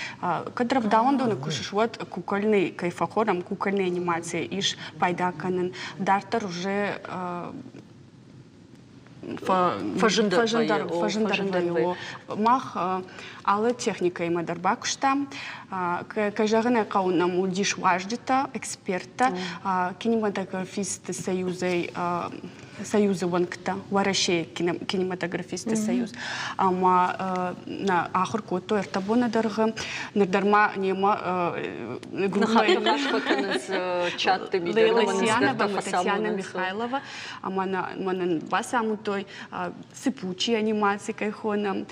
Кадрав даундоны кушиш вот кукольный кайфахорам кукольный анимация иш пайдаканын дартар уже фажындарында мах алы техника има дарбакушта кажагына каунам удиш важдита эксперта кинематографисты союзы ванкта варашей кинематографисты союз ама на ахыр кото эртабона дарга нердарма нема Татьяна Михайлова ама манан басаму той сыпучий анимации кайхонам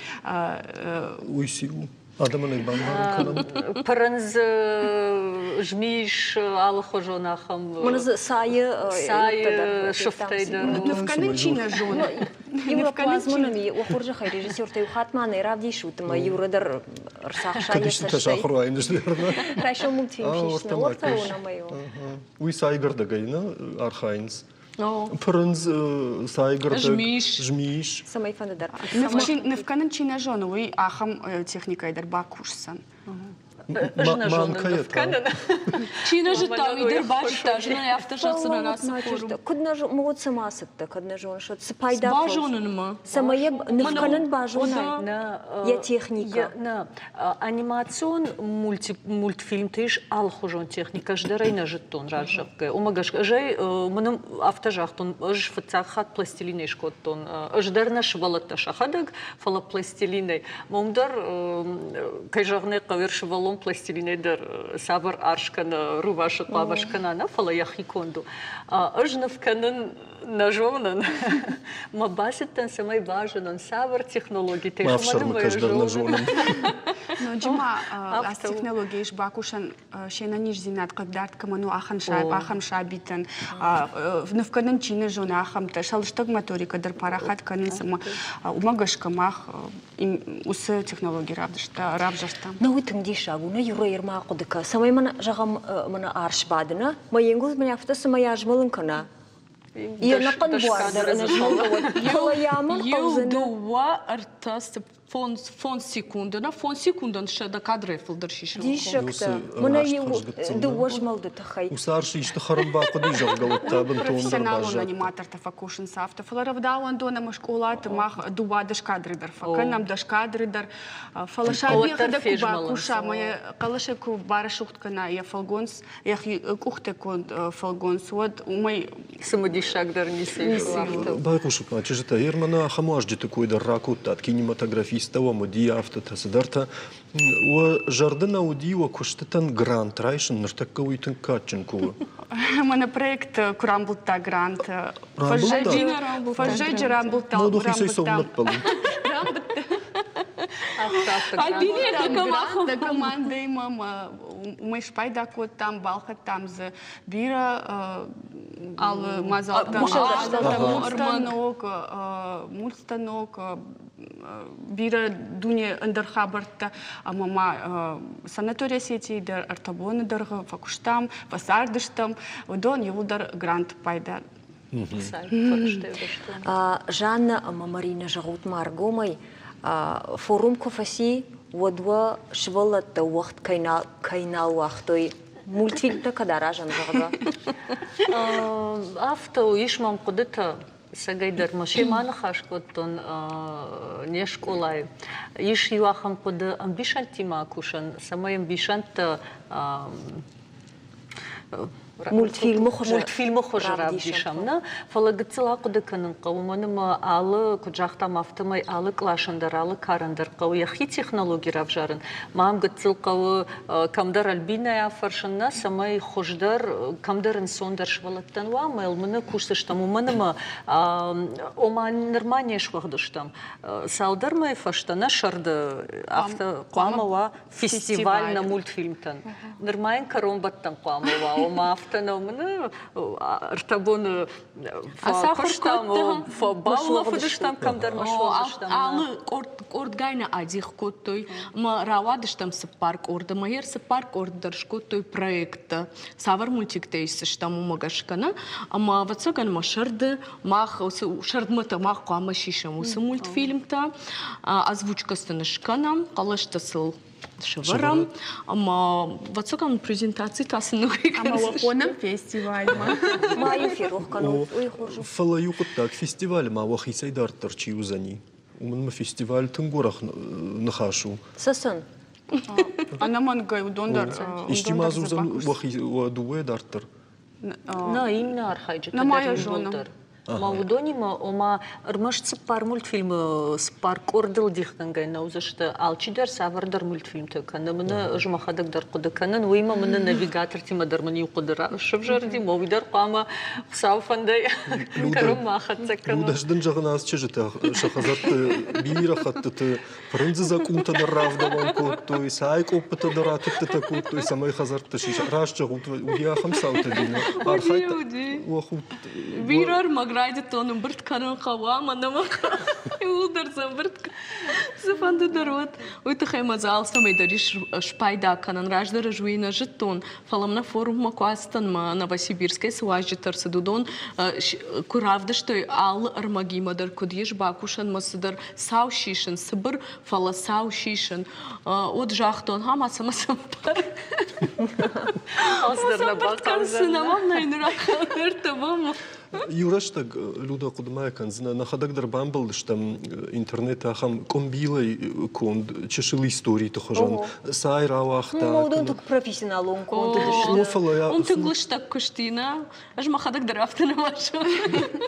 Уйсиу Адамын айбан Паранз жмиш алхожона хам. Мана сая шуфтайдер. Невканечина жона. Европлазмонами охоржа хай режиссер ты ухатманы равди шутма юрадар рсахша Конечно, ташахру айнш верно. Хорошо мультфильм шишна орта она моё. Уй сайгырда гайна архайнс. Пырынз сайгырда жмиш. Самай фандар. Невканечина жона, уй ахам техникайдар бакушсан. Чина же там идер башта, жена я автошатся на нас. Кудна же могут сама сыпта, кудна же он что спайда. Бажонын ма. Самая невканен бажона. Я техника. На анимацион мультфильм тыш алхожон техника ждарайна жеттон раджакка. Умагаш жай мыным автожахтон ыж фацахат пластилиней шкоттон. Ждарна швалатта шахадак фала пластилиней. Момдар кайжагне кавершвалон пластилинейдер сабар аршкана рувашат лавашкана на фала яхиконду. Ыжнов канын нажонан. Мабаситтан самай бажанан сабар технологии. Мавшар мы каждый нажонан. Но Джима аз технологии бакушан шена ниш зинат каддарт каману ахан шабитан. Невканен чина жона ахам та шалштаг моторика дар парахат канын сама умагаш камах усы технологии рабжашта. Но вы там дишагу, на юра ирма кодека. Самай мана жагам мана арш бадна. Маенгуз меня авто самай ажмалынкана. Я на конбуардер нажмалывать. Юдуа артаст фон секундына, фон секундын шада кадры фылдыршишын. Дишакта. Мана его дуажмалды тахай. Усарши иште харымба кудыжал галатта бентон профессионал аниматор тафакушин сафта. Фаларавдауан дона машкола тмах дуба дашкадры дар. Факанам дашкадры дар. Фалашабиха да куба куша. Моя калашеку барашухткана я фалгонс. Я кухтекон фалгонс. Вот умай самодишак дар не сел. Байкушук ма чижета ермана хамуажди такой дар ракутта кинематографист ودي أفتت هسدرتا وجردنا ودي وكشتتن جرانت رايشن نرتكوي تنكاتشنكو. من проект كرامبلتا جرانت. فجأة رامبلتا. موضوع خيسي سومت بالو. Да команда имам мы шпайда кот там балха там за бира ал мазалта мультстанок бира дуне андерхабарта мама санатория сети дер артабоны дерга факуштам фасардыштам дон юлдар грант пайда. Жанна Марина Жагут Маргомай форум кофаси ودوا شغلت وقت كينا وقتي مولتفيلم كدارا جان زغدا افتو يشمم قدتا سجيدر ماشي ما نخاش كنتن نيشكولاي يش يواخم قد امبيشن تيما كوشن سما امبيشن مولتفيلم خجر عبديشامنا فلقتلا قد كان قومنا ما على كجاختا مافتماي على كلاشندر على كارندر قوي يخي تكنولوجي رافجارن ما ام قتل قو كمدر البينا يا فرشنا سماي خجدر كمدر انسوندر شوالتن وامل من كوشتشتم ومن ما وما نرمانيا شوخدشتم سالدر ما فشتنا شرد افتا قاموا فيستيفال на мультфильмтан нормайн каромбаттан قاموا وما автономно артабоны фаштам фабалла фадыштам камдар машвадыштам алы ордгайна адих коттой ма равадыштам парк орда майер парк ордер шкоттой проекта савар мультиктейсыштам умагашкана ама вацаган машарды мах шардмата мах қама шишам усы мультфильмта озвучкастанышканам қалаштасыл шеварам, ама вацакан презентации тасын ама вахонам фестиваль ма эфирох канал фалаюк так фестиваль ма вахисай дартер чиузани умн фестиваль тунгурах нахашу сасан она мангай удондар иштимазу вахи дуэ дартер на именно архайджи на моя жона Маудонима, ома рмашцы пар мультфильм спар кордыл дихтангай наузашты алчидар савардар мультфильм текана мына жмахадак дар кудаканан уйма мына навигатор тима дармани кудара шыбжарди мовидар қама сауфандай карум махатсакан. Людаждын жағына чыжыта шахазатты бира хатты фрынзы закута дарравдаван куттой сайк опыта даратты такуттой самай хазарты шиш рашча удиахам саута дина архайт вахут Бирар маграйда тоным бірт канан қава манамақа улдарсам бірт зафанды дарват ойты хаймаза алсамай дариш шпайда канан раждара жуина життон фаламна форум макуастан ма Новосибирской сважи тарсадудон куравда что ал армагимадар кудиш бакушан масадар сау шишен сыбыр фала сау шишен от жахтон хамаса масампар Аздарна бакан сынамам найнырахалыр табаму Юраштаг люда кудмая канзна на хадак дарбан был что интернет ахам комбилай конд чешил истории то хожан сай равахта. Молодой так профессионал он конд. Он ты глушь так куштина, аж махадак дарафта на машу.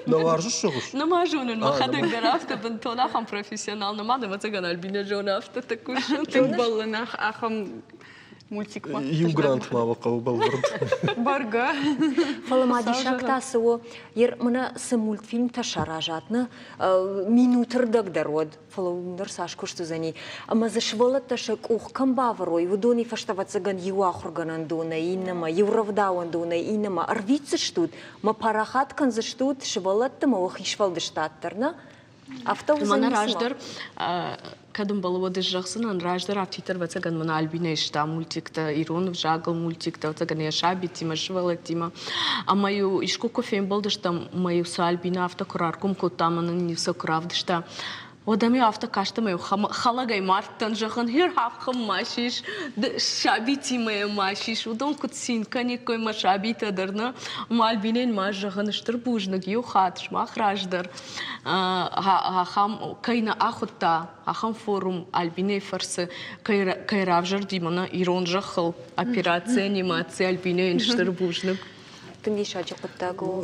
На варжу шогуш. На мажун махадак дарафта бентона ахам профессионал на мада мацаган альбина жона афта такуш. Ты балланах ахам мультик. Югрант мавакау балвард. Барга. Фаламади шактасы о, ер мына сы мультфильм ташаражатны минутыр дагдарод. Фалаундер сашку что за ней. Ама зашвала ташек ух камбаврой. Вудони фаштавацаган юахурганан дона иннама, юравдауан дона иннама. Арвицы штут, ма парахаткан за штут, швалатта ма охишвалды штаттарна. Мана раждар, кадым балуады жақсынан раждар автитар вацаган мана альбина ишта мультикта, Иронов жагал мультикта, вацаган яшаби тима, швала тима. А мою ишку кофеем балдышта, мою са альбина авто кураркум котамана не все кравдышта. Одами авто кашта мою халагай мартан жахан хир хавхам машиш, шабити мою машиш, удон кутсин каникой машабита дарна, мальбинен маш жахан штырбужнак ю хатш мах раждар. Ахам кайна ахута, ахам форум альбиней фарсы кайравжар димана ирон жахал операция анимация альбинен штырбужнак.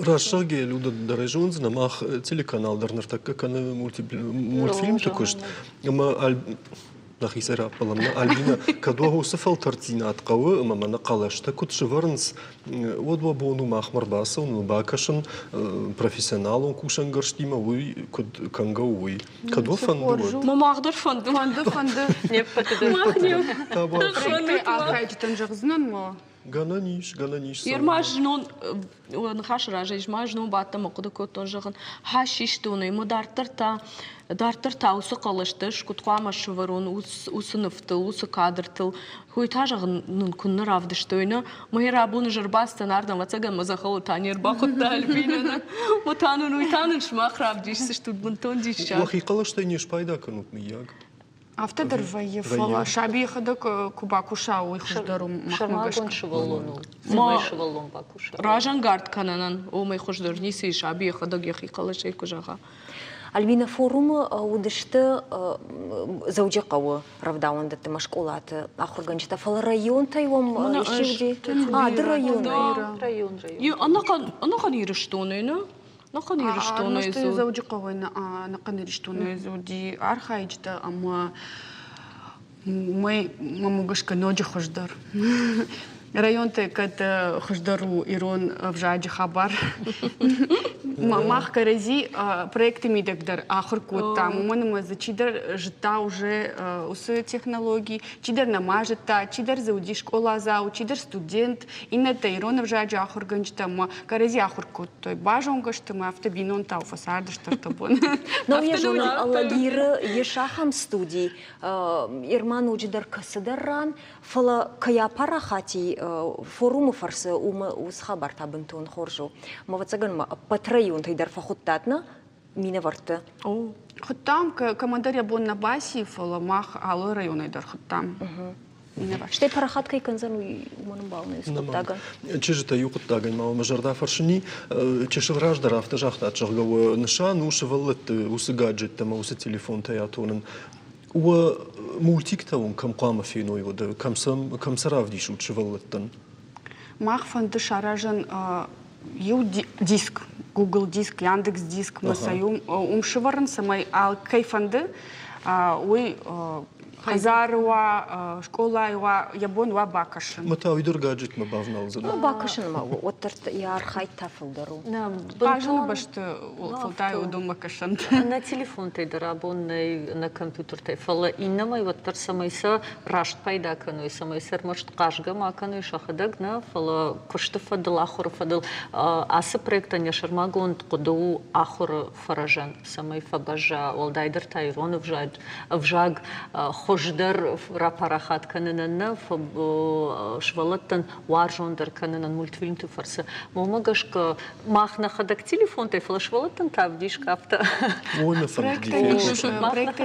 Рашаге люда дарежунз на мах телеканал дарнар так как она мультфильм такой что ама нахисера паламна альбина кадуа сафал тартина атқауы ама мана қалашта кут шварнс одва бону махмар баса он бакашан профессионал он кушан гарштима уй кут канга уй кадуа фанду мамагдар фанду Не махнем. Ты ахайчтан жагзнан мо. Гананиш. Ермажнон нахаш ража ижмажнон бата мокуда котон жаган хашиш тоны мо дартарта усы қалыштыш кутқама шварон усыныфтыл усы кадртыл хуйта жаган нун куннар авдыштойна мыйра буны жырбастан ардан вацаган мазахалы танер бахутта альбина мотанун уйтанын шмахрав дишсиш тут бунтон дишша Лахи қалаштай не шпайда канут мияг. Автодар ваефала шаби хадак кубакуша уйхуждару Шармагон швалону. Май швалон бакуша. Ражан гард кананан о май хуждар ниси шаби хадак яхи қалашай кужага. Альбина форумы удышты заужа қауы равдауында ты машколаты ахурганчата фал район тайвом ищевди. Ды район. Анақан ирыштоны, нақан ирыштоны изу. Заужа қауы нақан ирыштоны изу ди архайчта, ама мы мамугашка ноджи хуждар. Район-то как-то хождару Ирон в жаде хабар. Мах карази проекты мидагдар ахуркут там. У меня за чидар жта уже усы технологии. Чидар намажета, чидар зауди школа зау, чидар студент. И на то Ирон в жаде ахурганчта ма карази ахуркут. То бажонга что мы автобинон тау фасады что то бон. Но я же алагир ешахам студии. Ирман уджидар касадарран фала кая парахати форуму фарсы ус хабар табынтон хоржу. Мавацаган патрайон тайдар фахуттатна мина варты. Хуттам командаря бон на баси фала мах алы район айдар хуттам. Штай парахатка и канзану уманым балны скуттаган. Чижита юкуттаган мама мажарда фаршини чешил раждара автожахта чаргавы нышан уши валлет усы гаджет тама усы телефон таятонын. У мультик-то он кам фино его да кам саравдиш учевал это. Мах фанды шаражан ю диск, Google диск, Яндекс диск, масаю умшиварн самай ал кайфанды, уй Хазаруа, школа, ябон, бакашин. Мата уйдур гаджет ма бавнал зада. Бакашин ма, оттарт я архайт тафылдару. Бажаны башты фылтай удума кашан. На телефон тайдыр, абон на компьютер тай. Фала иннамай оттар самайса рашт пайда кану, самайсар может кажга ма кану шахадаг на фала кушты фадыл, ахур фадыл. Асы проекта не шармагон тқуду ахур фаражан. Самай фабажа, олдайдыр тайрон вжаг хождар рапарахат каненна швалаттан варжондар каненан мультфильм ты фарса. Момагашка махна хадак телефон ты флашвалаттан тавдиш капта. Ой, на самом деле. Проект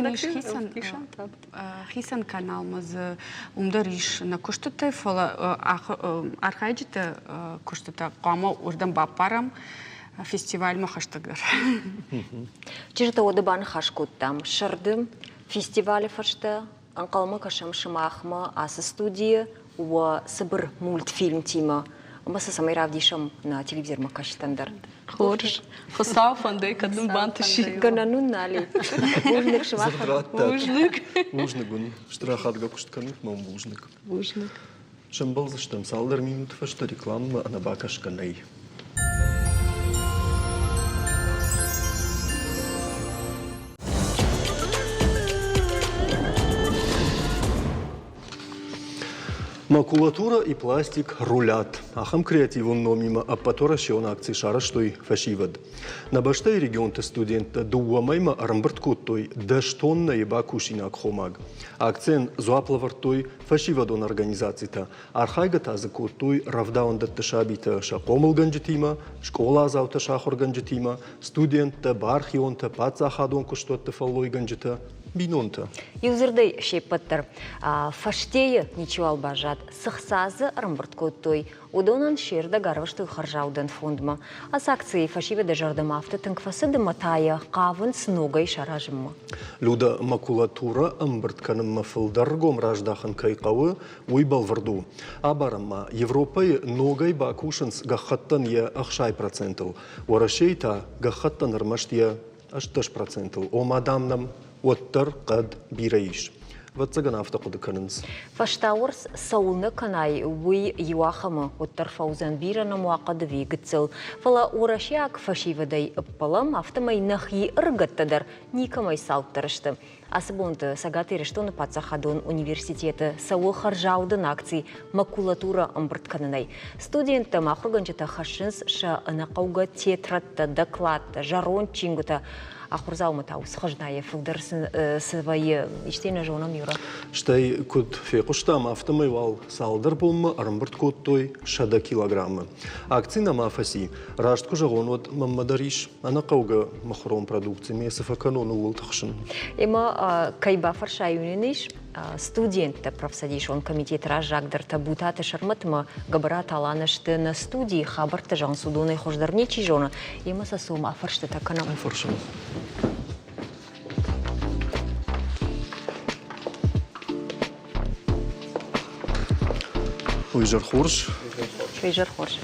хисан канал маз умдариш на куштата фала архайджите куштата қама урдан бапарам фестиваль махаштагдар. Чижта одабан хашкуттам шардым фестивале фашта анқалма кашам шамахма асы студия уа сыбыр мультфильм тима. Маса самай равдишам на телевизор макаштандар. Хорш. Хосав андай кадым бантыши. Гананун нали. Ужник шамахма. Ужник. Ужник гун. Штрахатга куштканук мам ужник. Ужник. Шамбал заштам салдар минут фашта реклама на бакашканай. Макулатура и пластик рулят. Ахам креативун номима, а потора на акции шара, что и фашивад. На баштай регион-то студента дуамайма арамбрткуттой даштонна и бакушина кхомаг. Акцент зуаплавартой фашивадон организации-то. Архайга тазакуттой равдаун датташабита шакомал ганджетима, школа заута шахор ганджетима, студент-то бархион-то пацахадон куштот-то фаллой ганджета. Бинонта. Юзердей шепаттар. Фаштея ничего албажат. Сахсазы рамбрткоттой. Удонан шерда гарвашты харжаудан фондма. А с акцией фашиве дежардам авто тынкфасы матая кавын с ногой шаражымма. Люда макулатура амбртканым мафылдаргом раждахан кайкавы уйбал варду. Абарамма Европай ногой бакушынс гахаттан я ахшай процентл. Уарашейта гахаттан армаштия ашташ процентл. О мадамнам оттар қад бирайш. Ватсаган автоқуды канынс. Фаштауырс сауны канай уй юахамы оттар фаузан бирана муақады вегітсіл. Фала урашяк фашивадай ыппалам автомай нахи ыргаттадар никамай салттарышты. Асыбонты сагаты рештоны пацахадон университеті сауы харжаудын акций макулатура ымбыртканынай. Студентті махруганчыта хашынс ша анақауға тетратты, докладты, жарон чингута. Ахурзалмы тау схождая филдер свои иштейна жонам юра. Штай куд фекуштам автомай вал салдар болма армбырт коттой шада килограммы. Акцина мафаси раштку жагон вот маммадариш анақауға махром продукции месов эконому ултахшын. Има кайба фаршаюниниш студент профсадиш он комитет ражагдыр табутаты шарматма габарат аланышты на студии хабарты жан судоны хождарничи жона. Има сасум афаршты таканам. Афаршын. Уйжар хорш. Уйжар хорш.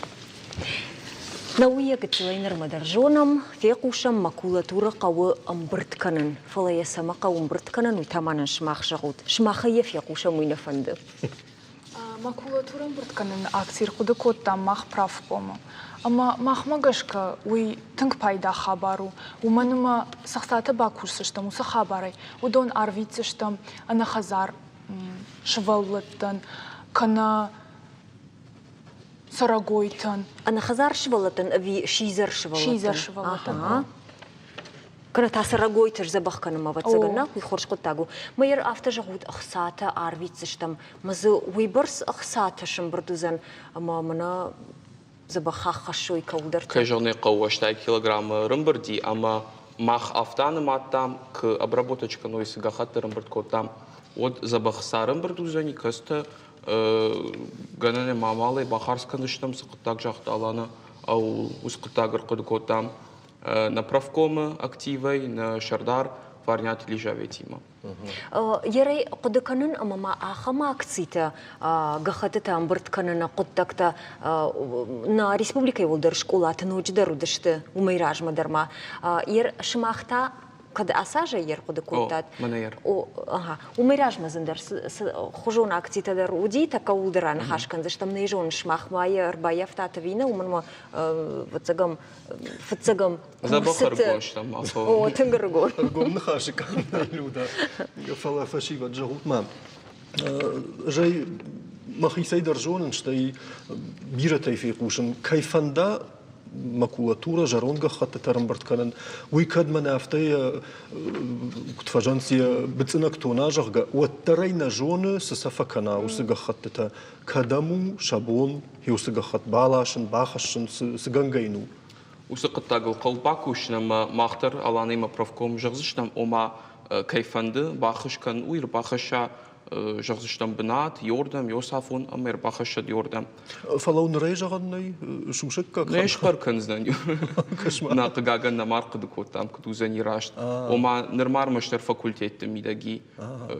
Науя гыцылайныр мадаржонам, фекушам макулатура қауы амбыртканын. Фалая сама қау амбыртканын уйтаманын шмақ жағуд. Шмақы е фекушам уйнафанды. Макулатура амбыртканын акцир құды коттам мақ прав помы. Ама махмагашка уй тынк пайда хабару. Уманыма сақсаты бакурсыштым, усы хабарай. Удон арвицыштым, ана хазар шываллыттын, кана Сарагойтан. Ана хазар шывалатын, ави шизар шывалатын. Шизар шывалатын. Кана та Сарагойташ забахканыма ватсагана, уй хорш коттагу. Майер авто жағуд ахсата арвицыштым. Мазы уйбарс ахсаташым бірдузан, ама мана забахах хашой каудартан. Кажаны қауаштай килограммы рымбырди, ама мах автаным аттам, к обработочка нойсы гахатты рымбырд коттам. От забахса рымбырдузани кысты, Ганане мамалы бахарсканыштам сықыттак жақты аланы, ау ұсқыттагыр қыды коттам. На правкомы активай, на шардар, варнять лежаветима. Ерей قدكنن أما ما آخما أكتيتا قختة أمبرت كنن قدكتا نا ريسبوبليكا يولدر شكولات نوجدر ودشت وميراج مدرما ير شماختا قد أساجا ير قدكوتات منير وميراج مزندر خجون أكتيتا در ودي تكولدران خاش كنزش تم نيجون شماخ مايا ربايا فتات فينا ومن ما فتزقم زبخر قوش تم أو تنقرقون قوم نخاشك لودا فلا فشيفة جهود ما جاي ما خيسي درجون نشتي بيرتي في قوشن كيفندا макулатура жаронга хатта тарамбарт канан уикад манафтай кутфажансия бицинак тонажага уаттарайна жоны сасафакана усыга хаттата кадаму шабон хиусыга хат балашын бахашын сыгангайну усыкыттагыл колпакушнам махтар аланыма правком жагзыштам ома кайфанды бахышкан уйр бахаша жагзыштам бинат йордам йосафун амер бахаша йордам фалаун рейжаганный шушек как неш харкан знаню на каган на маркыды коттам кутузани рашт ома нормар маштар факультетте мидаги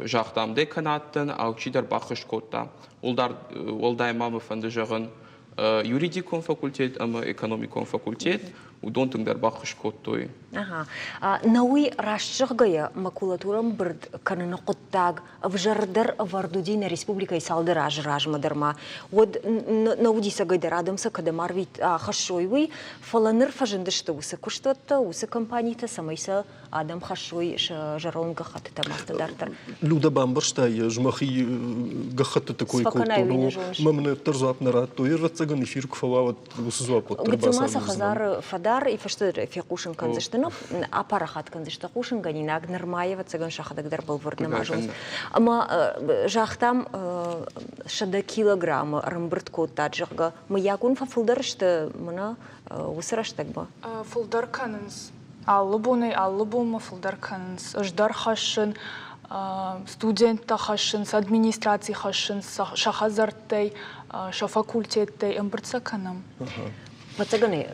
жахтам деканаттан аучидар бахыш коттам олдаймамы фанды жагын юридикон факультет ама экономикон факультет удонтың дар бахыш коттой науи рашчыгая макулатурам бирд каныны коттаг вжардар вардудина республика исалды раж мадарма вот наудиса гайдар адамса кадамар вит хашойвы фаланыр фажындышты усы куштотта усы компанийта самайса адам хашой жаронга хатта мастадартар люда бамбарштай жмахи гахатта такой культуру мамны тарзап нарат то ирцаган эфир кфават усузвап гцмаса хазар фадар и фаштыр фиқушин канзыштыны апарахат канзышты кушин ганинаг нормаева цаган шахадагдар был варнамажус ама жахтам шада килограмм рамбырт коттад жага мы якун фулдарышты мына усыраштагба фулдар канынс аллыбуны фулдар канынс ждар хашын студентта хашын с администрации хашын шахазартай шафакультеттай ымбыртса канам Пацаганы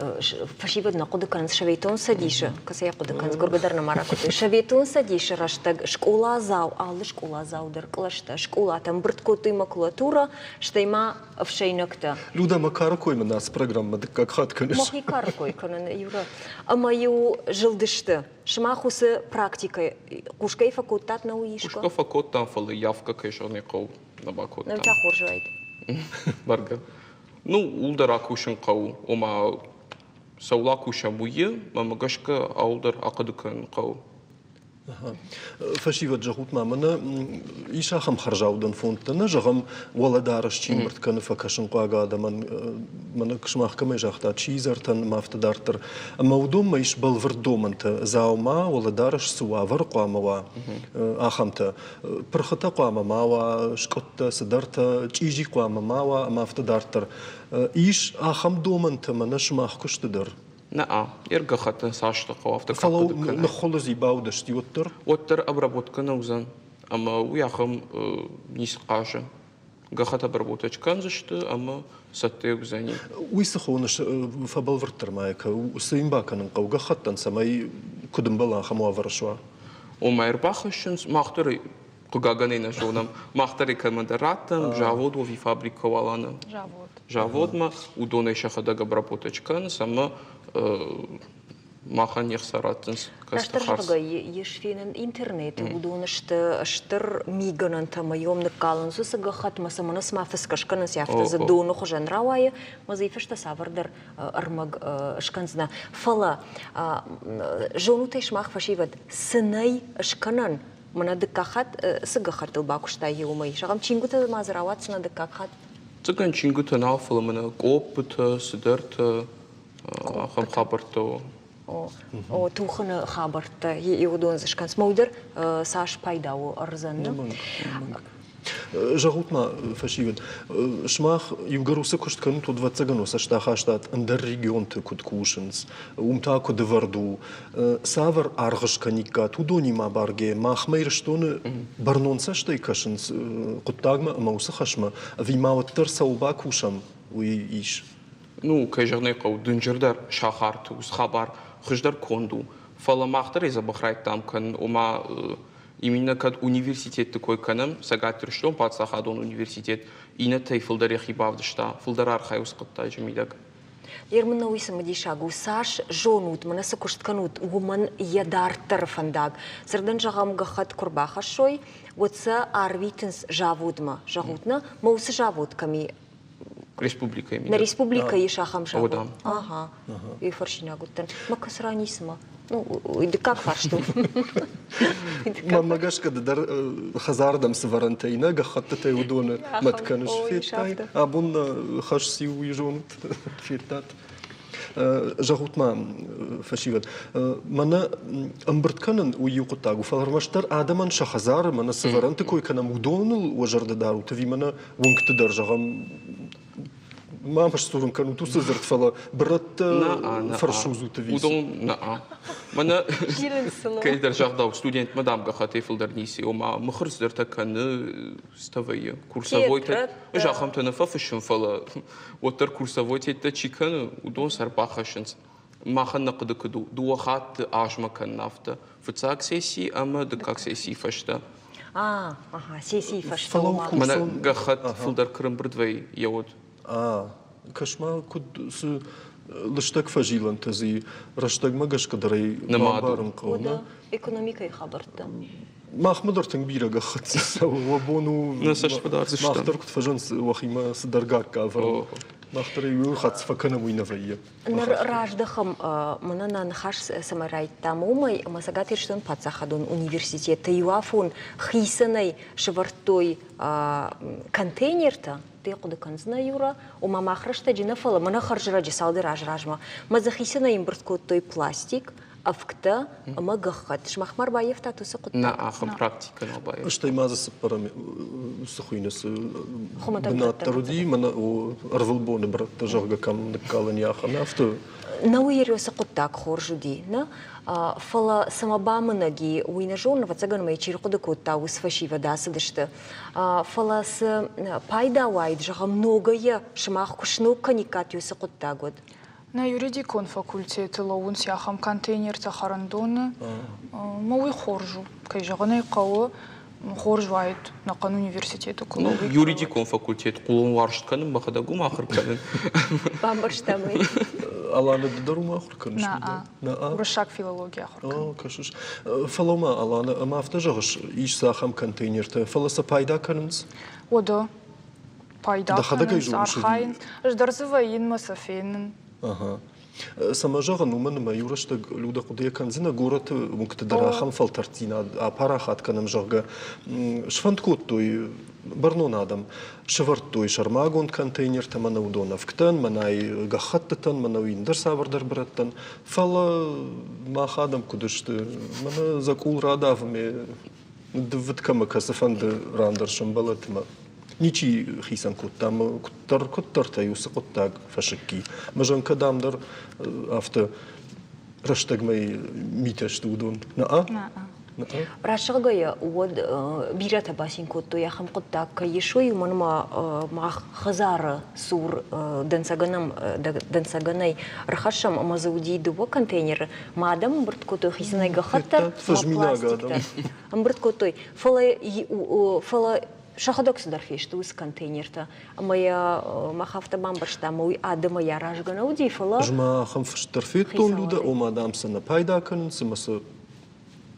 фашивад на кудыкан шаветон садиша, касая кудыкан горгадарна маракуты. Шаветон садиша раштаг школа зау, аллы школа зау дырклашта, школа там брткоты макулатура, штайма вшейнакта. Люда макаракой мы нас программа, как хат конечно. Махи каракой канан юра. Ама ю жилдышты. Шмахусы практика. Кушкай факультат на уишка. Кушка факультат там фалы явка кайшоны кол на бакот. На ча хоржайт. Барга. Ну, улдар акушын қау, ома саула акуша буйы, мамагашка аулдар ақыдыкын қау. فشيفة جهود ما منا إيشا خم خرجاودن فونتنا جهم ولا دارش تيم برت كان فكشن قاعدة من كشماخ كم جاختا تشيزرتن ما افتدارتر موضوع ما إيش بالفردوم أنت زاوما ولا دارش سوا ورقة موا آخمته برخطة قام ماوا شكوت صدرت تيجي قام ماوا ما افتدارتر إيش آخم دوم أنت منش ما خكش تدر نعم يرجع خطن ساشت قوافت فلو نخلص يباودش تيوتر وتر обработка наузан ама уяхам нисқаша гахата обработач канзашты ама сатте узани уйсахонаш фабалвертер майка усимбаканын қауга хаттан самай кудымбала хамуаваршва омайрбахашын махтары قاعدين شونام مختاری کمندراتم جواد و فابریکوالانم جواد ما و دونش خدا گبرپوتش کن سما ماخن یخساراتنس کاستخارس. یشفینن اینترنت و دونشت اشتر میگنن تمایوم نکالن سوسگ خات مسمونس ما فسکش کنن سیافت ز دونو خجن روایه مزیفش تصور در ارمگ اشکنزنا فلا جونوتش ماخ فشیود سنای اشکنن منا دکاخت سگخت الباکوشتای یومی شغم چینگوت مازراوات سنا دکاخت تکن چینگوت نافل منا کوپت سدرت خم خبرتو او توخن خبرت یودون زشکن سمودر ساش پایداو ارزنده جهود ما فشيود شماخ يوجروسا كشت كانوا تودفت سجنوس اشتاخاشتات اندر ريجيون تكود كوشنز ومتاكو دفردو سافر ارغش كانيكا تودوني ما بارجي ما خميرشتون برنون ساشتاي كاشنز قطاغما موسى خشما في ما وترسا وباكوشم ويش نو كيجرني قو دنجردر شاخارت وس خبر خجدر كوندو фаламахтар из абахрайтам кан ума именно как университет такой канам сагатырштон пацахадон университет ина тайфилдар яхибавдышта филдар архайус кытта жемидак. Ермана уйсам дишагу саш жонут мана сакуштканут уман ядар тарфандаг. Сардан жагам гахат курбаха шой вотса арвитенс жавудма жагутна маусы жавуд ками Республика на республика и шахам жавуд. Одам. Ага. И фаршинагуттан. Макасранисма. Ну, и как фаршту? Мамагашка дар хазардам саварантайна гахаттата удона матканш феттай абун хашсиу южонут феттат жагутма фашиват мана амбртканан уюкутагу фармаштар адаман шахазар мана саваранты кой канам удонул важарда дару тави мана вункты даржагам мамаш стурун кану тусазарт фала брат фаршузу тави удон на мана кайдар жагдау студент мадам гахате филдар ниси ома махрсдар такан ставая курсовой та жахам та нафафшин фала отар курсовой та чикан удон сарбахашинс махан нақдакду дуахат ажма кан нафта фцак сессии ама дакак сессии фашта ага, сессии фашта мана гахат филдар крымбрдвей яот кашма куд с лыштак фажилан тази раштаг магашка дарай мабарам кауна экономика и хабарта махмудар тангбира гахат вабону махтар кут фажанс вахима сдаргак кавар махтар ю хат факана винавая раждахам манана нахаш самарайт тамумай масагатир штон пацахадун университет юафун хисанай швартой контейнерта تيقود كنزنا يورا وما مخرجت جينا فلا ما نخرج راجي ساودي راجما ما زخيسنا يمبرتكو توي بلاستيك افكتا ما غخت مخمر بايف تاتو سقط نا اخم براكتيكا نو بايف اشتي ما سبرم سخوينس بناترودي من ارفلبون برت جرغا كم نكالن يا خنافتو نويرو سقطاك خورجودي نا فلا самобаманаги уйнажон вацаган майчирку декота усфашива дасыдышты фала с пайда вайд жага многое шмах кушну каникат юсы куттагод на юридикон факультеты лоун сяхам контейнер тахарандон мауи хоржу кай жаганы кавы хорж вайд на кан университету ну юридикон факультет кулун варштканын бахадагу махырканын бамбарштамы алана дарума ахурканш на уршак филология ахуркан кашуш фалома алана мафтажагыш иш сахам контейнерте фаласа пайда канымс ода пайда канымс архайн ждарзывайын масафенин ага самажаган уман маюраштаг люда кудия канзина город мукта дарахам фалтартина апарахат канам жага шванткот той барнон адам швартой шармагон контейнер тамана удоновктан манай гахаттан манавиндер савардар браттан фала махадам кудышты мана закул радавме двткама касафанды рандер шамбалатма ничи хисан куттам куттар таюс куттаг фашки мажан кадамдар авто раштагмай миташ тудон на рашгая вот бирата басин кутто я хам куттак кайшой манма мах хазара сур дансаганай рахашам амазауди дуво контейнер мадам брткото хисанай гахаттар пластик брткото фала шахадок сударфешты уз контейнерта моя махавта бамбаршта мой адама я ражгана удифала жма хамфштарфеттон люда о мадам сана пайда канын сымасы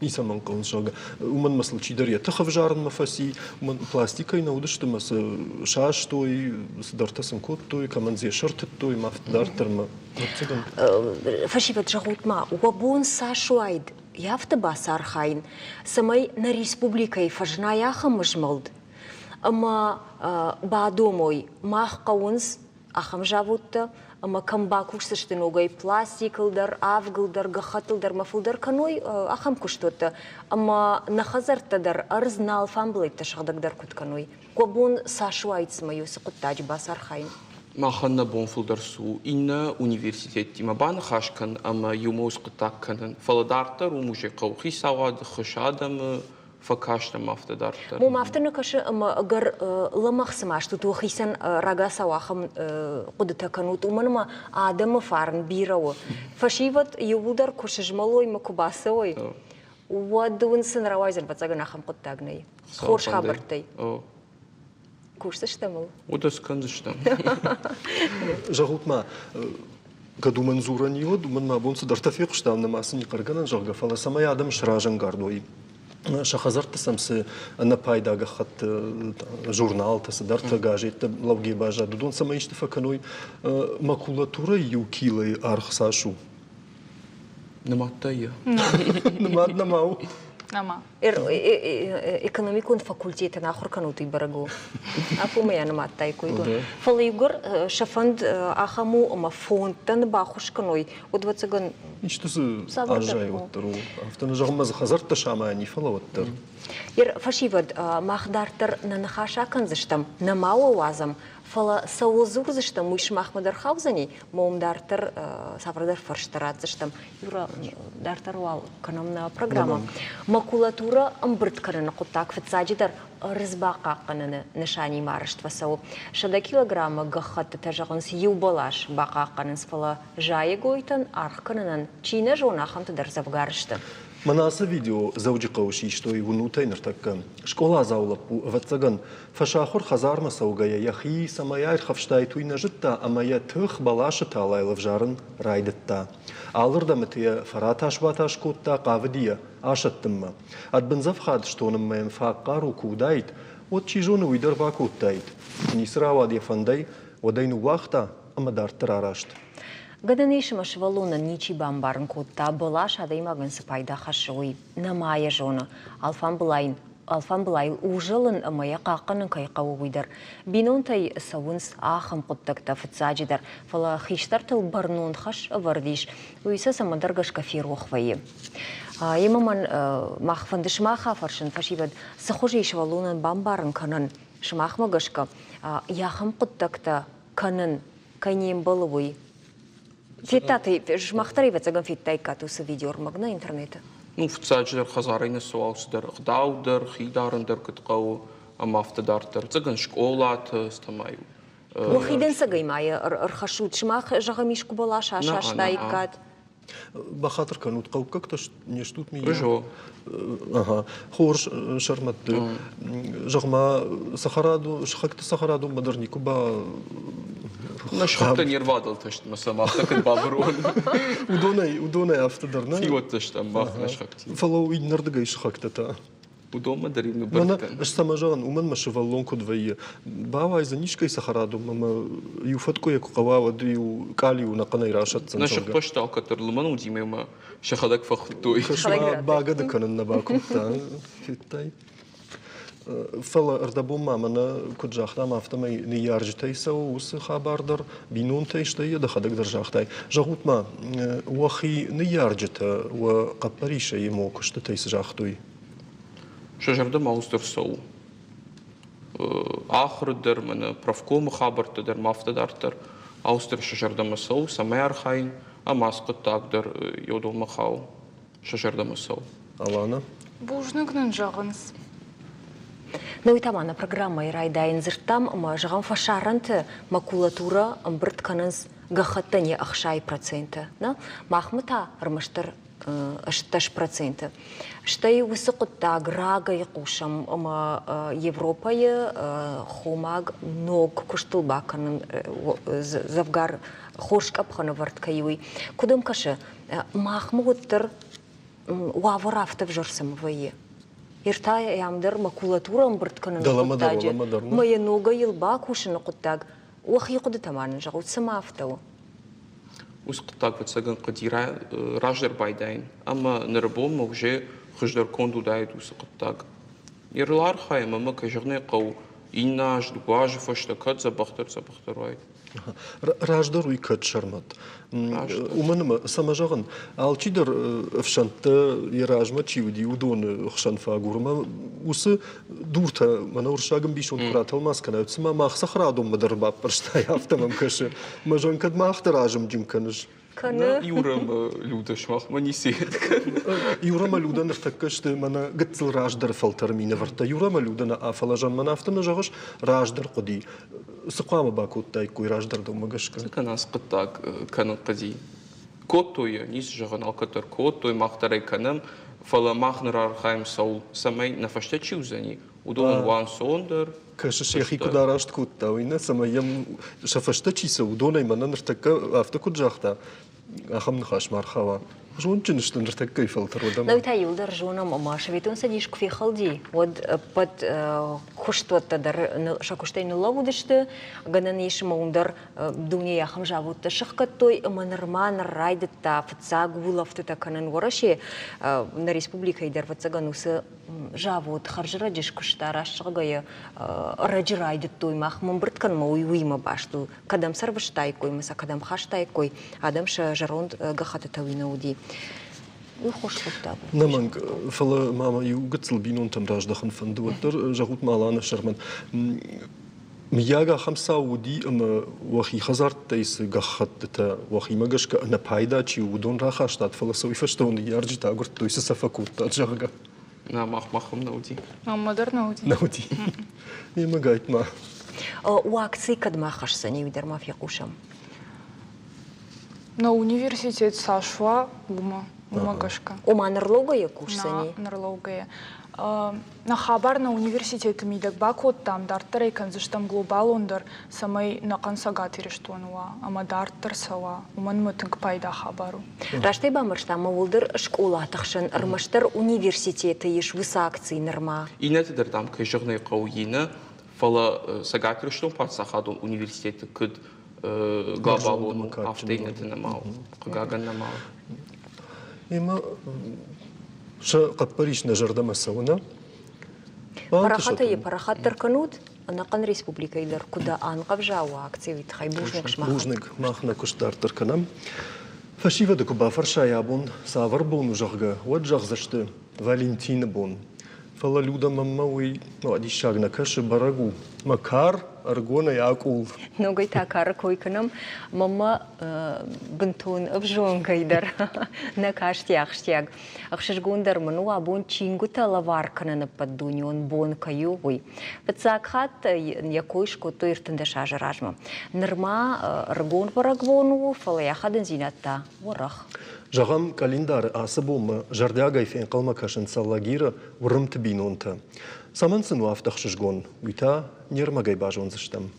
нисаман кылыншага уман масл чидария тахав жарн мафаси уман пластикой наудышты масы шаш той сдартасын кот той каманзе шарт той мафтдартырма фашиват жагутма уабон сашуайд яфта басархайн самай на республикой фажная хамышмалд ама бадомой мах каунс ахам жавутта ама камба кушсышты ногай пластикылдар авгылдар гахатылдар мафылдар каной ахам куштотта ама нахазартадар арзнал фамблайта шагдагдар кутканой кобун сашуайц мою сыкуттач басархайн маханна бонфылдар су инна университет тима бан хашкан ама юмоус кутакканын фаладартар умуже каухи савад хышадам فكاشنا مافت دارتر مو مافتنا كش أما أجر لما خسماش تتوخيسن رجع سواخم قدرتها كنوت ومن ما آدم فارن بيرو فشيفت يودر كش جملوي مكوباسوي ودون سن روايزن بتسجن أخم قد تاجني خورش خبرتي كوش تشتمل ودس كنزشتم جاهوت ما قدو منزورا يود ومن ما بونس درتفيق شتام نماسني قرقنا جاغا فلا سما يادم شراجن قاردوي شخزرت سمس أنا بايدا قخت جورنال تصدرت قاجيت لوجي باجا دون سما يشتفكنوي ماكولاتورا يوكيلي أرخصاشو نماتية نماو نما экономикун факультет на ахор канути барагу апу ме яна маттай койду фалыгор шафанд ахаму ма фонтан бахуш каной одвацаган иштэсэ ажай оттару автана жагмаз хазарта шамани фалаваттар фашивад махдартар нанахаша канзыштам намау вазам фала саузурзыштам муш махмадар хавзани момдартар саврадар фарштаратзыштам юра дартар вал канамна программа макулатура амбрт канана кутак фцаджидар рызбака канана нишани марыштва сау шада килограмма гахат тажаганс юбалаш бака кананс фала жае гойтан арх кананан чина жона хантадар завгарышты مناسب видео زوجي قوشي شتوي ونوتين ارتك شكولا زاولب وفتسجن فشاخر خزار مسوقيا يخي سماير خفشتاي توي نجتا اما يتخ بلاش تالاي لفجارن رايدتا алыр да мтия фараташ баташ кутта قاودية عاشتم ادبنزف خاد شتونم من فاقارو كودايت وتشيجون ويدر باكوتايت نيسرا وادي فندي ودينو وقتا اما دار تراراشت Гаданейшим швалуна ничи бамбарн кутта балаш ада имаган сапайда хашуи намая жона алфан булай ужалын амая қаққанын кайқау уйдар бинонтай савунс ахам куттакта фцаджидар фала хиштар тыл барнун хаш вардиш уйса самадаргаш кафир ухвайы имаман махфанды шмаха фаршын фашибад сахужи швалунан бамбарн канан шмахмагашка яхам куттакта канан кайнем балуй Фитаты жмахтари вецаган фиттай катусы видеор магна интернета. Ну в цаджер хазарайна суаусдер гдаудер хидарендер кытқау амафтадартер цаган школат стамаю. Вахиден сагаймай архашут шмах жагамишку балаша шаштай кат. بخاطر كانوا تقو كاكتاش نشتوت مية رجو اها خورش شرمت جغما سخرادو شخكت سخرادو مدرني كوبا نشخت نيرفادل تشت مثلا ما افتكر بابرون ودوني افتدرنا في وقتشت اما نشخت فلو ينردقي شخكتتا ودوما دريم أنا برتن استمجان ومن ما شفالون كدوية باوا إذا نيشكي سخرادو مما يفتكو يكو قواوا ديو كاليو نقنا يراشت نشخ بشتا كتر لمنو دي ميما شخدك فختوي كشما باقا دكان النباكو تاي فلا أردبوم ما منا كنت جاختا ما أفتما نيارجتاي سو وس خبردر بينون تايشتاي دخدك درجاختاي جاغوت ما وخي نيارجتا وقبريشا يموكشتا تايس جاختوي شجرده ماوستر سو آخر در من پرفکو مخابرت در مافت دارتر آوستر شجرده مسو سمیر خاین اماسقط تاق در یودو مخاو شجرده مسو Алана Бужныкнын жағыныз. Ну и тамана программа ирайдайын зыртам ма жаган фашаранты макулатура амбырт каныз гахаттане ахшай проценты на махмыта рмаштыр 6%. Штай высокота грага и кушам ама Европая хомаг ног куштылбаканын завгар хошкапхана варткаюй. Кудым кашы махмуттыр уаварафтып жырсым вайы. Иртая ямдыр макулатура амбыртканын куттаджи. Мая нога йылба кушыны куттаг. Уахи куды таманын жагут самафтау. وسقطاك بتسجن قديرة راجر بايدين أما نربوم موجه خجدر كوندو دايد وسقطاك يرلار خايم أما كجغني قو إناج دواج فشتكت زبختر وايد راجدر ويكت شرمت ومن سمجغن الچيدر افشنت يراجمت چيودي ودون خشن فاغورما وس دورتا منور شاغم بيشون قرات الماسكنا تسمى ما خسخرادو مدربا برشتا يافتمم كش مجن كد ما اختراجم جمكنش Юрам Люда шмах манисет. Юрама Люда нертаккашты мана гытсыл раждар фалтар мина варта. Юрама Люда на афалажан мана автана жагыш раждар қоди. Сықуама бакут тайкуй раждар домагашка. Сықана сқыттак канын қази. Код тойы, нис жағын алкатар код той мақтарай каным. Фала махныр архайм саул самай нафашта чиузани. Удон ван сондер. Каша шехи куда рашт кутта. Уйна самаям шафашта чиса удонай мана нертакка автакут жахта. Ахам нахаш мархава. Жон чынышты нертакка фалтар удама. Лау та юлдар жона мамаша ветон садишку фи халди. Вот под хуштватта дар шакуштайны лавудышты. Ганан еші маундар дуне яхам жавутта шықкаттой манырман райдытта фыцаг вулафты таканын вораши на республика идар фыцаганусы жавут харжыра жешкушта рашчығая раджы райдыттой мах мамбырткан ма уйма башту. Кадам сарвыштай кой, маса кадам хаштай кой. Адам ша жаронд гахаты тауина уди. Наманг фала мама ю гытсыл бинон там раждахан фандуаттар жагут малана шарман. Мияга хамса уди ама вахи хазарт тайсы гахаттта вахи магашка на пайда чи удон рахаштат фала сой фаштон ярджита агурт тойсы сафакутта жага. На махмахам науди. Мадар науди. Науди. И магайт ма. У акции кадмахашса не видер мафия кушам. На университет сашва умагашка. Ума нарлогая курсани. Нарлогая. На хабар на университет мидак бакот там дартер эканзыштам глобал ондар самай на консагат ирештонуа, ама дартер сава, уман мытынк пайда хабару. Раштай бамырштам мавулдыр школа тахшын, армаштыр университеты еш высы акции нырма. Инеті дырдам кайжығнай қауыйны, фала сагат ирештон парсахадон университеті күд глобалону автейнеті намау, қыгаган намау. Има ша қаппариш на жардама сауна. Парахата е парахаттыр канут, нақан республика илер, куда анғав жауа акция вид хай бужник шмахат. Бужник махна куштартыр канам. Фашива да куба фаршая бун, савар бун ужарга, вот жар зашты, Валентина бун. Фала люда мамма уй, ади шагна каши барагу. Макар аргона якул. Ногой такар койканам, мама гынтун обжон гайдар на каштяг. Ахшишгундар ману абон чингута лаваркана на поддуни, он бон каюй. Пацакхат якойшко то иртендеша жаражма. Нырма аргон барагвону, фала яхаден зинатта ворах. Жағам календары асы болма, жардягай фен қалма кашын саллагира урымты бинонта. Саман сыну автақ шыжгон, уйта нермагай бажон зыштам.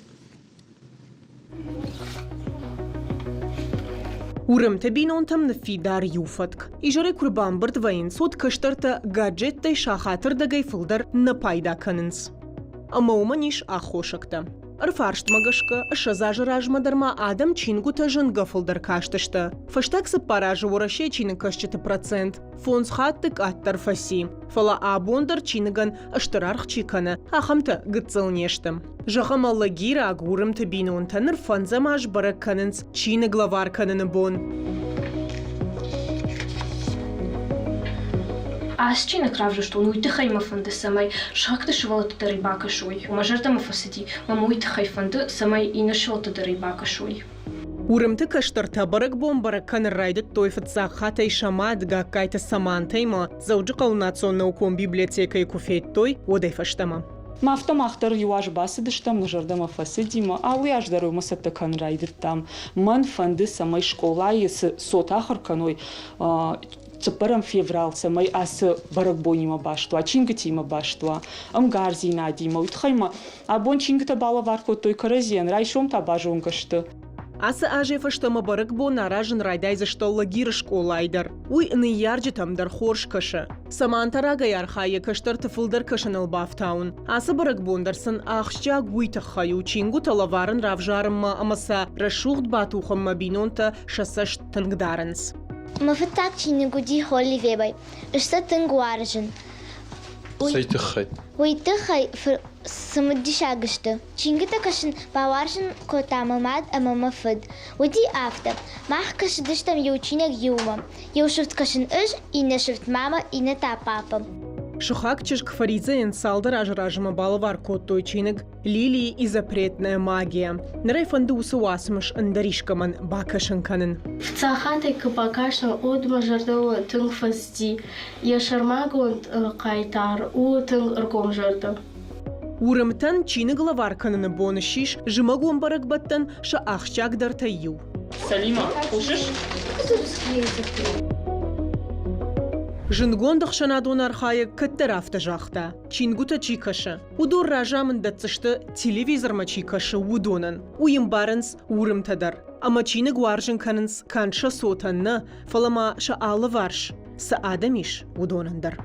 Урымты бинонтам на фидар юфатк. Ижаре курбан бырдвайын сот кыштарта гаджеттай шахатыр дагай фылдар на пайда канынс. Ама уманиш ахошакта. Арфаршт магашка, шазажы ражмадарма адам чингута жынга фылдар каштышты. Фаштаксы паражы вораше чины кашчыты процент. Фонс хаттык аттар фаси. Фала абондар чиныган аштырарх чиканы, ахамты гыцылнештым. Жағамалла гира агурымты бинуын таныр фанзамаш барак канынс чины главар каныны бон. Аз чина кравжу, что он уйтыхай мафанды самай шахты шивала туда рыбака шой. Умажарта мафасади, мама уйтыхай фанды самай и нашел туда рыбака шой. Урымты каштарта барак бом барак каныр райдыт тойфатса хатай шамад га кайта самантайма зауджы каунацион науком библиотека и куфейт той одай фаштама. Мафтамахтар юаж басыдыштам нажардама фасидима, алы аждару масатта кан райдыттам. Ман фанды самай школа есі сотахар каной цепарам феврал самай асы баракбонима баштуа, чингатима баштуа, гарзина дима, утхайма, абон чингата бала варко той каразиен, райшом та бажонгашты. Асы аже фаштама баракбо наражен райдай заштолла гир школа айдар. Уй ны ярджитам дар хорш каша. Самантарага ярхая каштар тыфылдар кашанал бафтаун. Асы баракбондарсын ахшча гуйтахаю чингута лаварын равжарымма амаса рашухт батухамма бинонта шасашт тынгдаранс. Мафатак чингуди холли вебай. Что тынгуаржен? Сайтыхай. Уйтыхай самадишагышты. Чингита кашын баваржын котамамад амамафыд. Уди афта. Мах кашыдыштам ючинак юма. Юшыфт кашын ыш, и нашыфт мама, и на та папа. Шухакчиш кфаридзе салдар ажражма балвар коттойчинг лилии и запретная магия. Нарайфанды усуасмыш андаришкаман бакашанканын. В цаханте капакашна одма жардава тынг фасди. Я шармагон кайтар у тынг ргом жарда. Урымтан чины главарканын бонышиш жимагон баракбаттан ша ахчак дартаю. Салима, кушаешь? Жингондах шанадон архая каттарафта жахта. Чингута чикаша. Удор ражамын датсышты телевизор ма чикаша удонан. Уйым барынс урымтадар. Ама чины гуаржын канынс канша сотанна фалама ша алы варш. Са адамиш удонандар.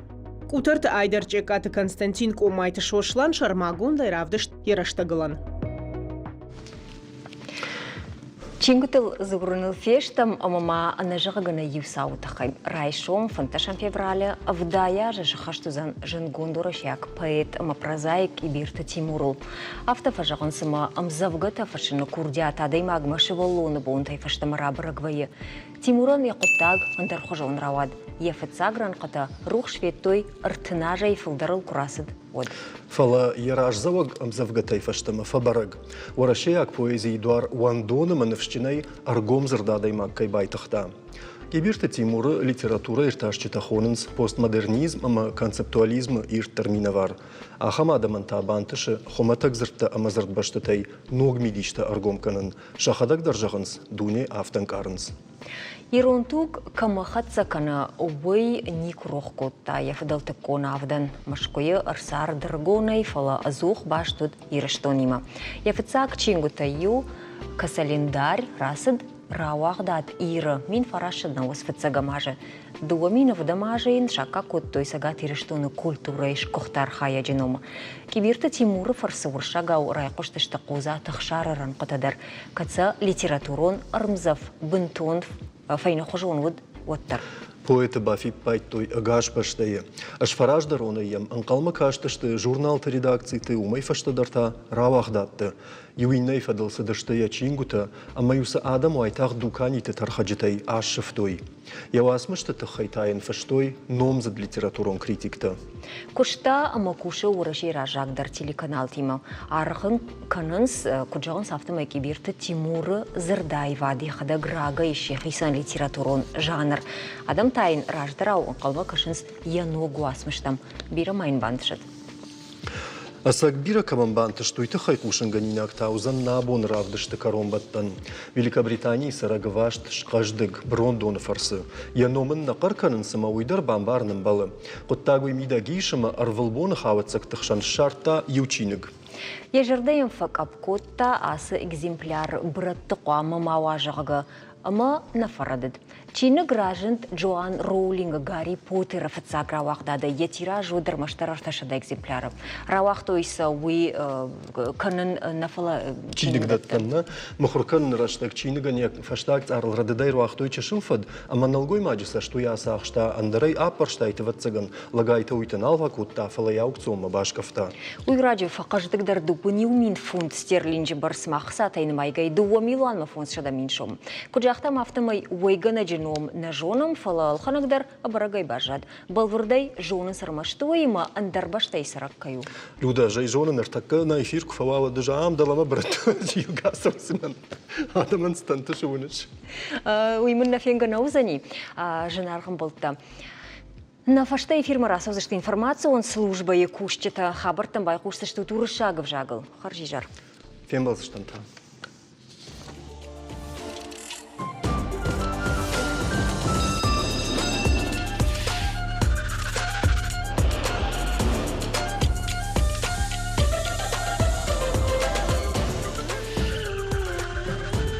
Кутарты айдар чекаты Константин Комайты шошлан шармагон лайравдышт яраштагылан. Чингутыл забрунил фештам, мама анажагана юсаутахай. Райшом фанташам февраля вдая же шахаштузан жингондурашяк поэт ама прозаик и бирта Тимурул. Автофажаган сама амзавгата фашина курдя тадай магмашеволлоны бонтай фаштамара барагвае. Тимуран якуттаг антархожон равад. Ефецагран ката рух шветтой артынажа и филдарыл курасыд. Фала яраж заваг амзавгатай фаштама фабараг. Урашеяк поэзии дуар уандона маневщинай аргом зардадай маккай байтахта. Кибирта Тимура литература ирташчитахонынс постмодернизм ама концептуализм ир терминовар. Ахамада мантабантышы хоматак зыртта ама зыртбаштатай ногмидишта аргом канын. Шахадак даржағынс дуне автанкарынс. Иронтук камахатса кана обой никрохкотта яфдалтыкона авдан машкое арсар драгонай фала азух баштут ирештонима. Яфцак чингутаю касалендарь расад равагдат ира мин фарашадна восфцагамаже. Дуамина вдамажеин шака коттой сагат ирештоны культура иш кохтар хая дженома. Кибирта Тимура фарсавуршагау райқоштышта қоза тахшараран қотадар. Каца литературон армзав бынтон файна хожон вуттар. Поэта Бафи Пайтой агаш паштае. Аш фараж дарона ям анкалма кашташты журналта редакции умай фаштадарта равахдатты. Юиннай фадалса даштая чингута, а маюса адаму айтах дуканите тархаджитай аш шифтой. Явасмышта тахайтаен фаштой номзад литературон критикта. Кушта амакуша ураши ражагдар телеканал тима. Архын канынс куджаган сафтама кибирта Тимура зырдай вади хада грага и шехисан литературон жанр. Адам тайн раждарау анкалма кашынс яно гуасмыштам. Бира майн бандшат. Асак бира камамбанты, что и тахай кушанганинак таузан набон равдышты коромбаттан. Великобритании сарагвашт шкаждык брондон фарсы. Яномын нақарканын сама уйдар бамбарным балы. Коттагуй мида гейшама арвалбона хавацак тахшан шарта ючиныг. Ежердейм факапкотта асы экземпляр браттықуа мамауажығы ама нафарадыд. Чины гражент Джоан Роулинга Гарри Поттера фацак равахдада етира жодыр маштарарташада экземпляры. Равахтойса уи канын нафала... Чиник даттанна, махуркан раштак чиниган фаштак царл радыдай равахтой чешымфад, ама налгой маджиса, что я сахшта андарай апарштайте ватцаган, лагайта уйтан алвакутта, фала аукциома башкафта. Уй раджи факаждыгдар дупы неумин фунт стерлинджи барсмах сатайны майгай дуа миланма фунт шада миншом. Куджахтам автомай уйгана ном на жоном фалал ханагдар абарагай бажад. Балвырдай жоны сармаштойма андарбаштай сараккаю. Люда, жай жоны нартака на эфирку фавала даже амдалама брат. Югасарсиман. Адаман станты шуныш. Уймын на фенга наузани. Женархам болта. На фашта эфир марасов за что информация он служба якушчата хабар там байкушта что турышагов жагал. Харжижар. Фембал штанта.